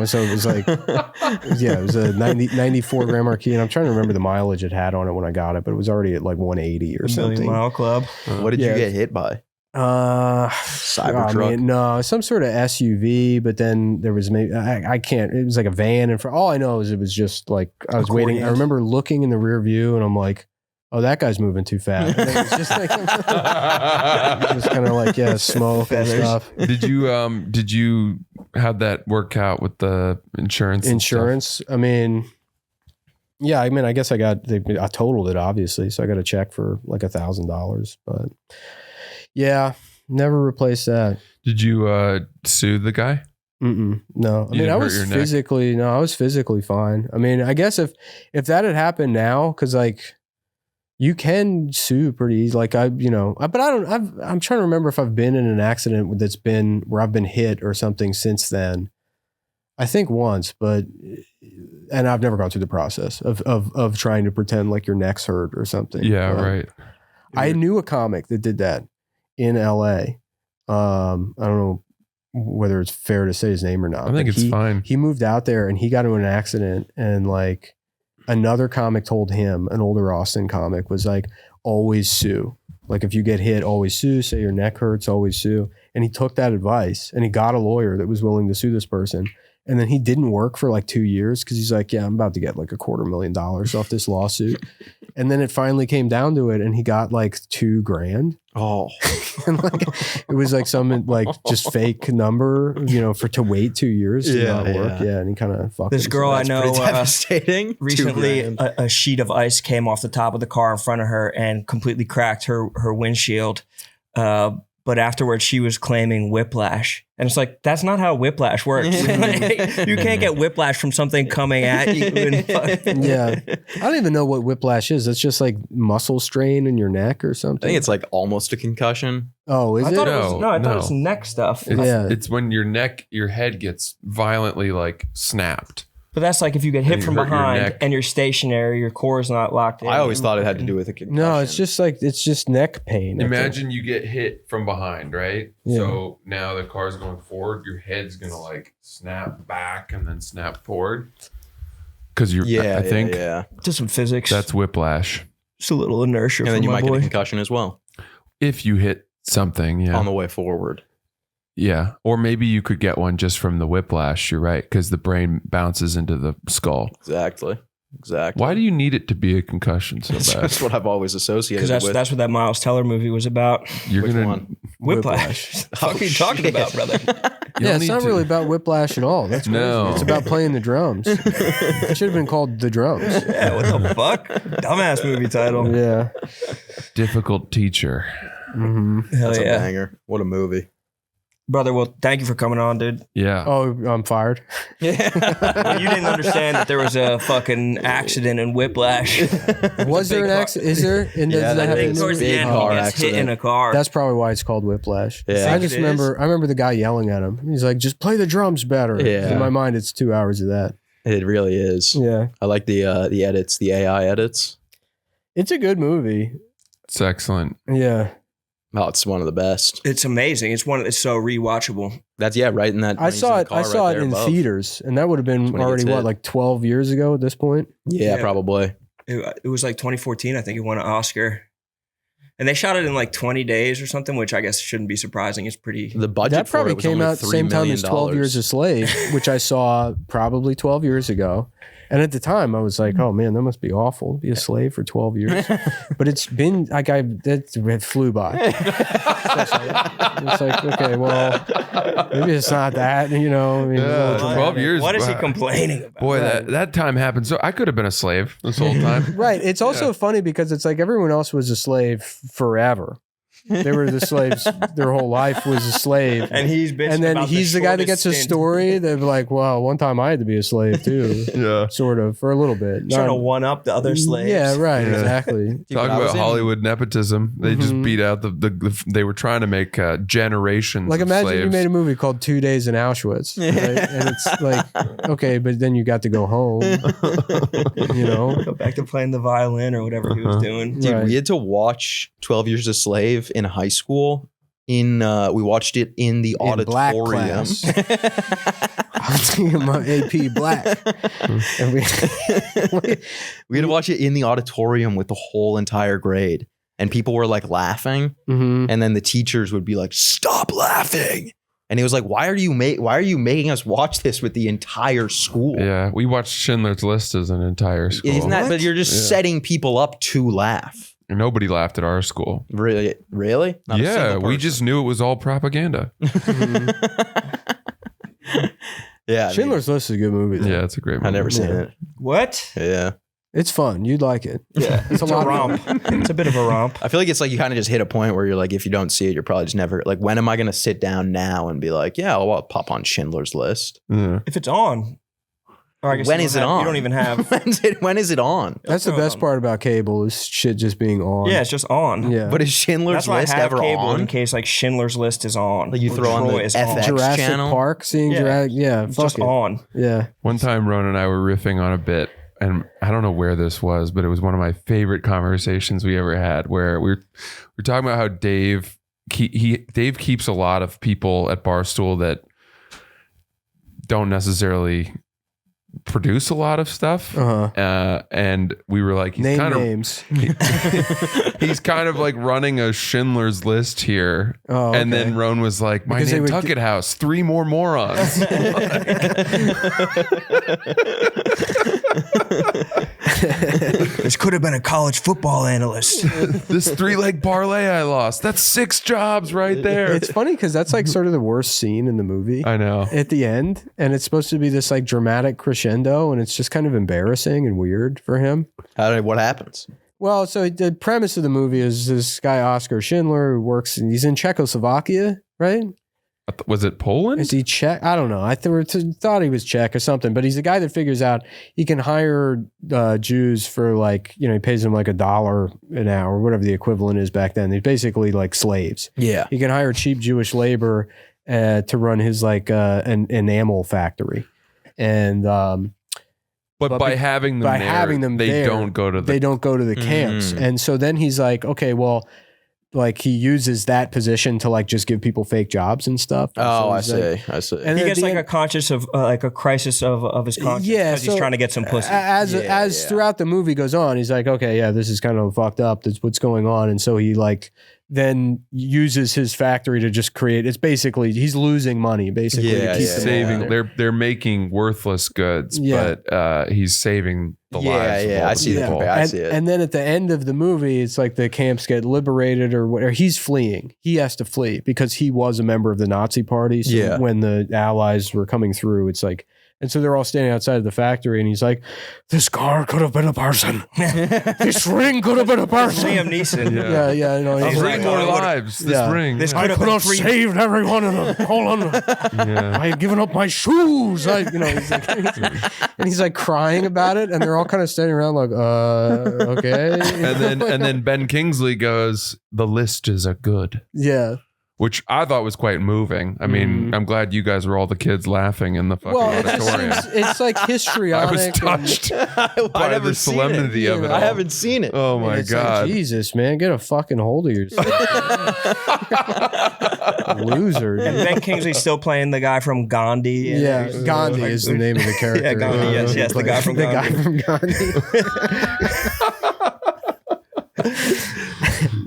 So it was like, it was a 94 Grand Marquis, and I'm trying to remember the mileage it had on it when I got it, but it was already at like 180 or The something. Million Mile Club. What did Yeah. you get hit by? Cybertruck? No, some sort of SUV, but then there was maybe, I can't, it was like a van. And for all I know is it was just like, I was waiting. I Accordion. remember looking in the rear view and I'm like, oh, that guy's moving too fast. And then it was just like, just kind of like, smoke and Feathers. stuff. Did you have that work out with the insurance? and stuff? Insurance. I mean, I guess I totaled it obviously. So I got a check for like $1,000, but yeah, never replaced that. Did you sue the guy? No, I mean, didn't I hurt was your neck? physically fine. I mean, I guess if that had happened now, cause like you can sue pretty easy. Like I'm trying to remember if I've been in an accident that's been where I've been hit or something since then. I think once, and I've never gone through the process of trying to pretend like your neck's hurt or something. Yeah, But right. I knew a comic that did that in LA. I don't know whether it's fair to say his name or not. I think but it's fine. He moved out there and he got into an accident, and like another comic told him, an older Austin comic, was like, always sue. Like if you get hit, always sue. Say your neck hurts, always sue. And he took that advice and he got a lawyer that was willing to sue this person. And then he didn't work for like 2 years because he's like, yeah, I'm about to get like $250,000 off this lawsuit. And then it finally came down to it, and he got like $2,000. Oh, And like it was like some like just fake number, to wait 2 years to not work. Yeah, and he kind of fucked This girl I himself. know devastating. recently, $2,000. a sheet of ice came off the top of the car in front of her and completely cracked her windshield. But afterwards, she was claiming whiplash. And it's like, that's not how whiplash works. You can't get whiplash from something coming at you. Yeah, I don't even know what whiplash is. It's just like muscle strain in your neck or I something. think it's like almost a concussion. Oh, is I it? thought it was, No, I thought no. it was neck stuff. It's when your head gets violently like snapped. But that's like if you get hit And you from hurt your behind neck. and you're stationary, your core is not locked in. I always thought it had to do with a concussion. No, it's just neck pain. I think. Imagine you get hit from behind, right? Yeah. So now the car's going forward, your head's gonna like snap back and then snap forward. Because you're, I think just some physics. that's whiplash. just a little inertia. And then for you my might boy. get a concussion as well If you hit something, on the way forward. Yeah. Or maybe you could get one just from the whiplash. You're right. Because the brain bounces into the skull. Exactly. Why do you need it to be a concussion so bad? That's what I've always associated Because with. that's what that Miles Teller movie was about. You're Which gonna one? Whiplash. What the fuck are you talking shit. about, brother? you Yeah, don't it's need not to- really about whiplash at all. That's crazy. No. It's about playing the drums. It should have been called The Drums. Yeah, what the fuck? Dumbass movie title. Yeah. difficult teacher. hmm Hell That's a yeah. banger. What a movie. Brother, well, thank you for coming on, dude. Yeah. Oh, I'm fired. Well, you didn't understand that there was a fucking accident in Whiplash. Was there an accident? Is there? And Yeah, does that that have I to think do towards with- the big end, car he gets hit accident. in a car. That's probably why it's called Whiplash. Yeah. I Think just it is? remember the guy yelling at him. He's like, "Just play the drums better." Yeah. In my mind, it's 2 hours of that. It really is. Yeah, I like the edits, the AI edits. it's a good movie. It's excellent. Yeah, Oh, it's one of the best. It's amazing. It's so rewatchable. That's right in that. I saw it. I saw it in theaters, and that would have been when he already gets what, hit. like 12 years ago at this point. Yeah, Yeah. probably. It was like 2014, I think it won an Oscar. And they shot it in like 20 days or something, which I guess shouldn't be surprising. It's pretty. The budget That probably for it was came only out at the $3 same time million. as 12 Years a Slave, which I saw probably 12 years ago. And at the time, I was like, "Oh man, that must be awful. Be a slave for 12 years." But it's been like it flew by. It's like, okay, well, maybe it's not that. I mean, Yeah, 12 years. What is he wow. complaining about? Boy, that time happened. So I could have been a slave this whole time. Right. It's also funny because it's like everyone else was a slave forever. They were the slaves. Their whole life was a slave. And he's bitching And then about he's the guy that gets a shortest stint. story. They're like, "Well, one time I had to be a slave too." Yeah. Sort of, for a little bit. Trying to Not- one up the other slaves. Yeah, right. Yeah. Exactly. Talk about Hollywood nepotism. They just Mhm. beat out they were trying to make generations Like of imagine slaves. you made a movie called 2 Days in Auschwitz, right? And it's like, okay, but then you got to go home, Go back to playing the violin or whatever he was doing. Dude, Right. we had to watch 12 Years a Slave in high school. We watched it in the In black auditorium. class. I was thinking my AP black. And We had to watch it in the auditorium with the whole entire grade. And people were like laughing. Mhm. And then the teachers would be like, "Stop laughing." And it was like, why are you making us watch this with the entire school? Yeah, we watched Schindler's List as an entire school. Isn't that, but you're just Yeah. setting people up to laugh. Nobody laughed at our school. Really? Not a Yeah, single we person. just knew it was all propaganda. Yeah. I mean, Schindler's List is a good movie. Though. Yeah, it's a great movie. I've never seen Yeah. it. What? Yeah. It's fun. You'd like it. Yeah. It's a lot of- romp. It's a bit of a romp. I feel like it's like you kind of just hit a point where you're like, if you don't see it, you're probably just never like, when am I going to sit down now and be like, yeah, I'll pop on Schindler's List? Yeah. If it's on. Or I guess When you is don't it have- on? You don't even have. When is it on? That's the best part about cable is shit just being on. Yeah, it's just on. Yeah. But is Schindler's That's why List I have ever cable on? in case like Schindler's List is on. Like you or throw on Troy the is FX Jurassic channel? Park, seeing Yeah. Jurassic. Yeah, It's fuck just it. on. Yeah. One time, Ron and I were riffing on a bit, and I don't know where this was, but it was one of my favorite conversations we ever had, where we're talking about how Dave keeps a lot of people at Barstool that don't necessarily produce a lot of stuff. And we were like, he's Name kind of names. he's kind of like running a Schindler's List here. Oh, And okay. then Roan was like, my Because they would Nantucket house, 3 more morons. This could have been a college football analyst. This 3-leg parlay I lost. That's 6 jobs right there. It's funny because that's like sort of the worst scene in the movie. I know. At the end, and it's supposed to be this like dramatic crescendo, and it's just kind of embarrassing and weird for him. What happens? Well, so the premise of the movie is this guy Oscar Schindler who works, and he's in Czechoslovakia, right? Was it Poland? Is he Czech? I don't know. I thought he was Czech or something, but he's the guy that figures out he can hire Jews for like, he pays them like $1 an hour, whatever the equivalent is back then. They're basically like slaves. Yeah. He can hire cheap Jewish labor to run his like an enamel factory. And But by having them there, they don't go to the camps. And so then he's like, okay, well, like he uses that position to like just give people fake jobs and stuff. And I so see. And He gets like end, a conscious of like a crisis of his conscience. Yeah, because he's trying to get some pussy. As throughout the movie goes on, he's like, okay, yeah, this is kind of fucked up. That's what's going on. And so he like then uses his factory to just create. It's basically he's losing money basically. Yeah, to keep he's them saving. alive. They're making worthless goods, Yeah. but he's saving the lives. Yeah, of all I the see the people. compare. I see it. And then at the end of the movie, it's like the camps get liberated or whatever. He's fleeing. He has to flee because he was a member of the Nazi party. So Yeah. when the Allies were coming through, it's like, and so they're all standing outside of the factory, and he's like, "This car could have been a person. This ring could have been a person." Liam Neeson. Yeah. No, he's Three like, more lives. This Yeah. ring. This I could have saved every one of them. Hold on. Yeah. I had given up my shoes. He's like, and he's like crying about it, and they're all kind of standing around like, okay. And then Ben Kingsley goes, "The list is a good," Yeah. which I thought was quite moving. I mean, I'm glad you guys were all the kids laughing in the fucking Well, it just auditorium. seems, it's like I histrionic. was and- touched I by never the seen solemnity it. of it. I all. haven't seen it. Oh my It's like, god! Jesus, man, get a fucking hold of yourself. Loser. And Ben Kingsley's still playing the guy from Gandhi. Yeah, Gandhi is the name of the character. Yeah, Gandhi, yes, the guy from Gandhi.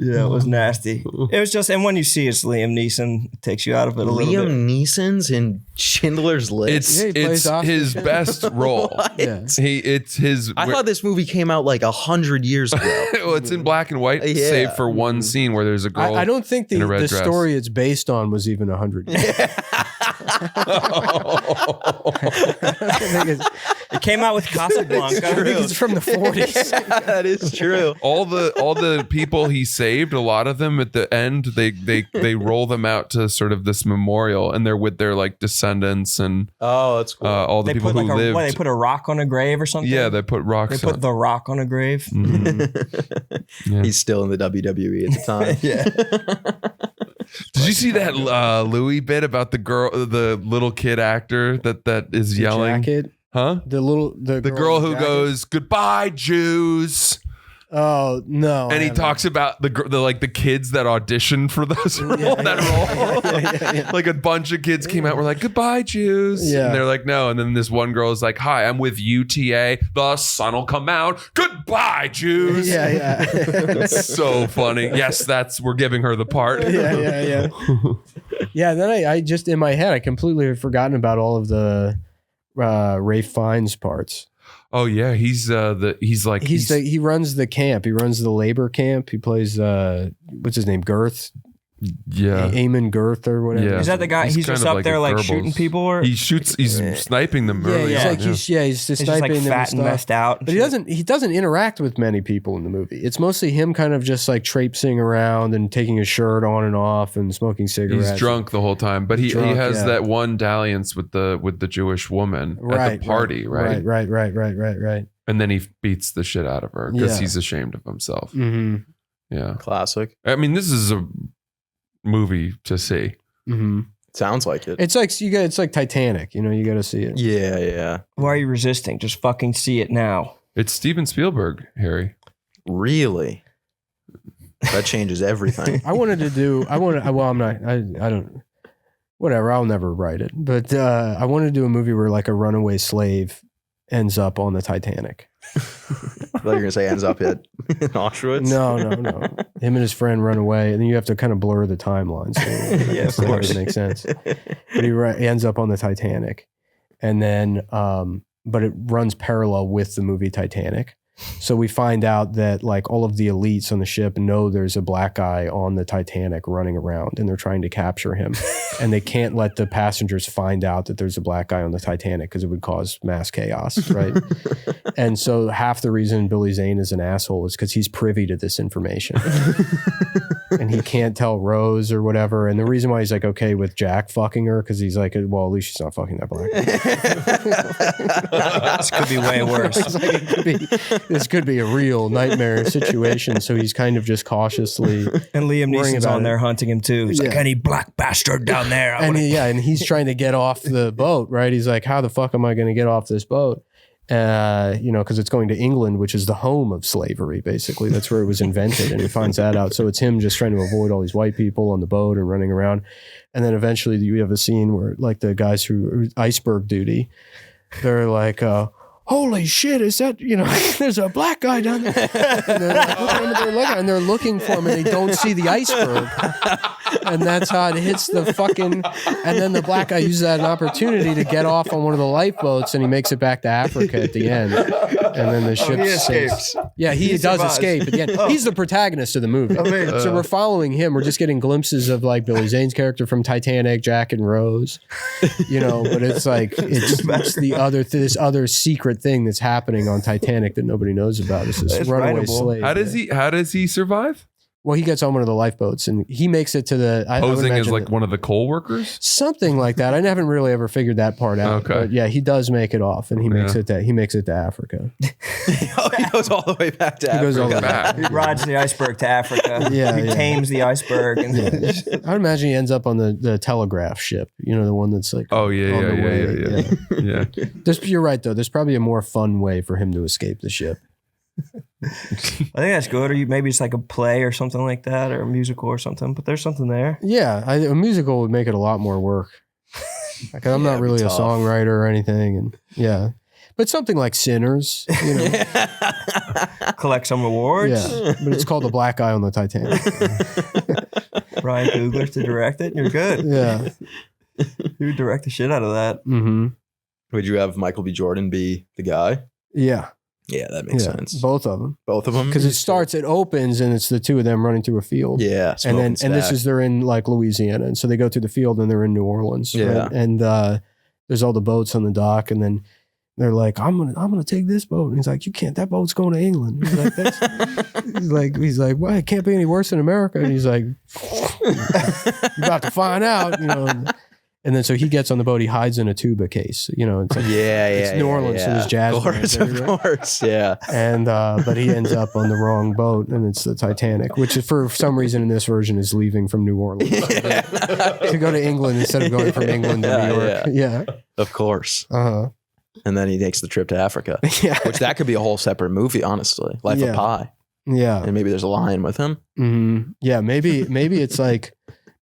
Yeah, it was nasty. It was just, and when you see it's Liam Neeson, it takes you out of it a little bit. Liam Neeson's in Schindler's List. Yeah, he plays It's Oscar his Schindler. best role. Yeah. It's his. I thought this movie came out like 100 years ago. well, it's in black and white, Yeah. save for one scene where there's a girl. I don't think in a the red dress. story it's based on was even 100 years. I think It came out with Casablanca. it's from the 40s. That is true. all the people he saved, a lot of them at the end, they roll them out to sort of this memorial, and they're with their like descendants and Oh, that's cool. all the They people put who like lived. they put a rock on a grave or something. Yeah, they put rocks. They put on. the rock on a grave. Yeah. He's still in the WWE at the time. Did you see that Louis bit about the little kid actor that is yelling? Jacket. Huh? The girl in who jacket? goes, "Goodbye, Jews," Oh no! and he talks about the kids that auditioned for those role. Like a bunch of kids came out, were like, "Goodbye, Jews," Yeah. and they're like, "No," and then this one girl is like, "Hi, I'm with UTA. The sun will come out. Goodbye, Jews." Yeah. It's so funny. Yes, we're giving her the part. Yeah. Yeah. Then I just in my head I completely had forgotten about all of the Ralph Fiennes parts. Oh yeah, he runs the camp. He runs the labor camp. He plays what's his name? Girth. Yeah. Eamon Girth or whatever. Yeah. Is that the guy? He's He's kind just of up like there a like Goebbels. shooting people, or He's sniping them Yeah, early he's on. like he's just he's just sniping like them fat and stuff. messed out. But he doesn't interact with many people in the movie. It's mostly him kind of just like traipsing around and taking his shirt on and off and smoking cigarettes. He's drunk the whole time, but he Drunk, has yeah. that one dalliance with the Jewish woman at the party, right? Right. And then he beats the shit out of her because Yeah. he's ashamed of himself. Mm-hmm. Yeah, Classic. I mean, this is a movie to see. Mm-hmm. Sounds like it. It's like it's like Titanic. You got to see it. Yeah. Why are you resisting? Just fucking see it now. It's Steven Spielberg, Harry. Really? That changes everything. Well, I'm not. I don't. Whatever. I'll never write it. But I want to do a movie where like a runaway slave ends up on the Titanic. I thought you were gonna say ends up in Auschwitz. No. Him and his friend run away, and then you have to kind of blur the timeline. So Yeah, of course. It makes sense. But he ends up on the Titanic, and then but it runs parallel with the movie Titanic. So we find out that like all of the elites on the ship know there's a black guy on the Titanic running around, and they're trying to capture him. And they can't let the passengers find out that there's a black guy on the Titanic because it would cause mass chaos, right? And so half the reason Billy Zane is an asshole is because he's privy to this information. And he can't tell Rose or whatever. And the reason why he's like okay with Jack fucking her, because he's like, well, at least she's not fucking that black guy. This could be way worse. It's like, this could be a real nightmare situation. So he's kind of just cautiously. And Liam worrying Neeson's about on it. there hunting him too. He's like, any black bastard down there. And and he's trying to get off the boat, right? He's like, how the fuck am I going to get off this boat? Because it's going to England, which is the home of slavery, basically. That's where it was invented. And he finds that out. So it's him just trying to avoid all these white people on the boat and running around. And then eventually you have a scene where like the guys who iceberg duty, they're like, holy shit, is that, there's a black guy down there. And they're looking for him and they don't see the iceberg. And that's how it hits the fucking, and then the black guy uses that an opportunity to get off on one of the lifeboats and he makes it back to Africa at the end. And then the ship sinks. Yeah, he does survives. escape at the end. He's the protagonist of the movie. So we're following him. We're just getting glimpses of like Billy Zane's character from Titanic, Jack and Rose, but it's like, it's the other, this other secret thing that's happening on Titanic that nobody knows about. It's this runaway slave. How does he survive? Well, he gets on one of the lifeboats and he makes it to the Posing as like one of the coal workers, something like that. I haven't really ever figured that part out. Okay. But yeah, he does make it off, and he makes it to Africa. He goes all the way back to He Africa. goes all the way back. He rides the iceberg to Africa. Yeah, He yeah. tames the iceberg. And I would imagine he ends up on the telegraph ship. The one that's like Oh yeah, on the way. yeah. You're right though. There's probably a more fun way for him to escape the ship. I think that's good. Or maybe it's like a play or something like that, or a musical or something. But there's something there. Yeah, a musical would make it a lot more work. Like, I'm not really a tough. songwriter or anything, and yeah, but something like Sinners, Collect some awards. yeah. But it's called The Black Guy on the Titanic. Ryan Coogler to direct it. You're good. Yeah. You would direct the shit out of that. Mm-hmm. Would you have Michael B. Jordan be the guy? Yeah. Yeah, that makes sense. Both of them. Both of them? Because it opens and it's the two of them running through a field. Yeah. And they're in like Louisiana. And so they go through the field and they're in New Orleans. Yeah. Right? And there's all the boats on the dock. And then they're like, I'm gonna take this boat. And he's like, you can't, that boat's going to England. He's like, he's like, well, it can't be any worse than America. And he's like, you're about to find out, And then so he gets on the boat, he hides in a tuba case, it's like, it's New Orleans, so there's jazz. Of course, yeah. And but he ends up on the wrong boat, and it's the Titanic, which is, for some reason in this version is leaving from New Orleans to go to England instead of going from England to New York. Yeah. Of course. Uh-huh. And then he takes the trip to Africa, Yeah. which that could be a whole separate movie, honestly. Life Yeah. of Pi. Yeah. And maybe there's a lion with him. Mm-hmm. Yeah. Maybe it's like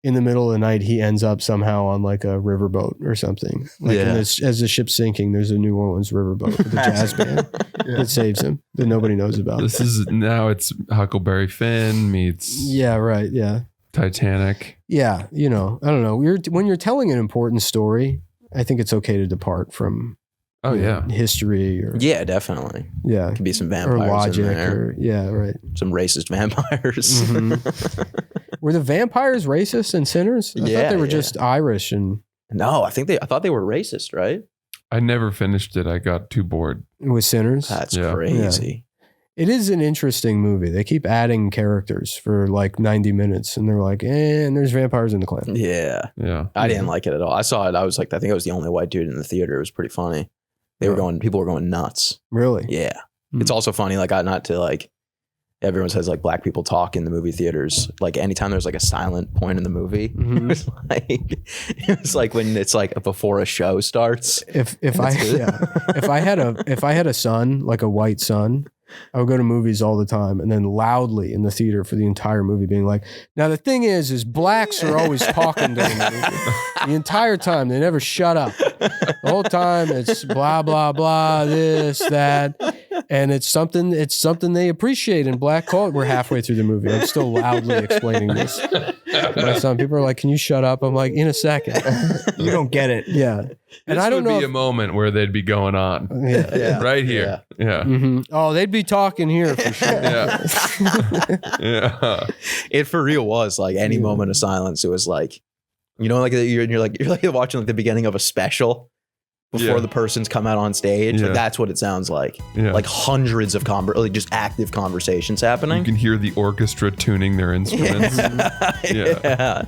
in the middle of the night, he ends up somehow on like a riverboat or something. Like as the ship's sinking, there's a New Orleans riverboat with a jazz band that saves him that nobody knows about. It's Huckleberry Finn meets Yeah. Right. Yeah. Titanic. Yeah. I don't know. When you're telling an important story, I think it's okay to depart from history or Yeah, definitely. yeah. Could be some Or vampires logic in there. or yeah, right. Some racist vampires. Mhm. Were the vampires racist and Sinners? I thought Yeah, they were yeah. just Irish and No, I thought they were racist, right? I never finished it. I got too bored. with Sinners. That's Yeah. crazy. It is an interesting movie. They keep adding characters for like 90 minutes and they're like, and there's vampires in the clan. Yeah. Yeah. I didn't like it at all. I saw it. I was like, I think I was the only white dude in the theater. It was pretty funny. People were going nuts. Really? Yeah. Hmm. It's also funny, everyone says like black people talk in the movie theaters. Like anytime there's like a silent point in the movie, Mhm. it's like when it's like before a show starts. If I had a son, like a white son, I would go to movies all the time and then loudly in the theater for the entire movie being like, now the thing is blacks are always talking during the movie. The entire time. They never shut up. The whole time it's blah, blah, blah, this, that. And it's something they appreciate in black culture. We're halfway through the movie. I'm still loudly explaining this. My son, people are like, "Can you shut up?" I'm like, "In a second." You don't get it. Yeah. And This I don't would know. be a moment where they'd be going on. Yeah. Right here. Yeah. Mhm. Oh, they'd be talking here for sure. Yeah. Yeah. It for real was like any moment of silence. It was like, you know, like you're like watching like the beginning of a special before Yeah. the person's come out on stage. Yeah. Like that's what it sounds like. Yeah. Like hundreds of like just active conversations You happening. can hear the orchestra tuning their instruments. Yeah. Yeah.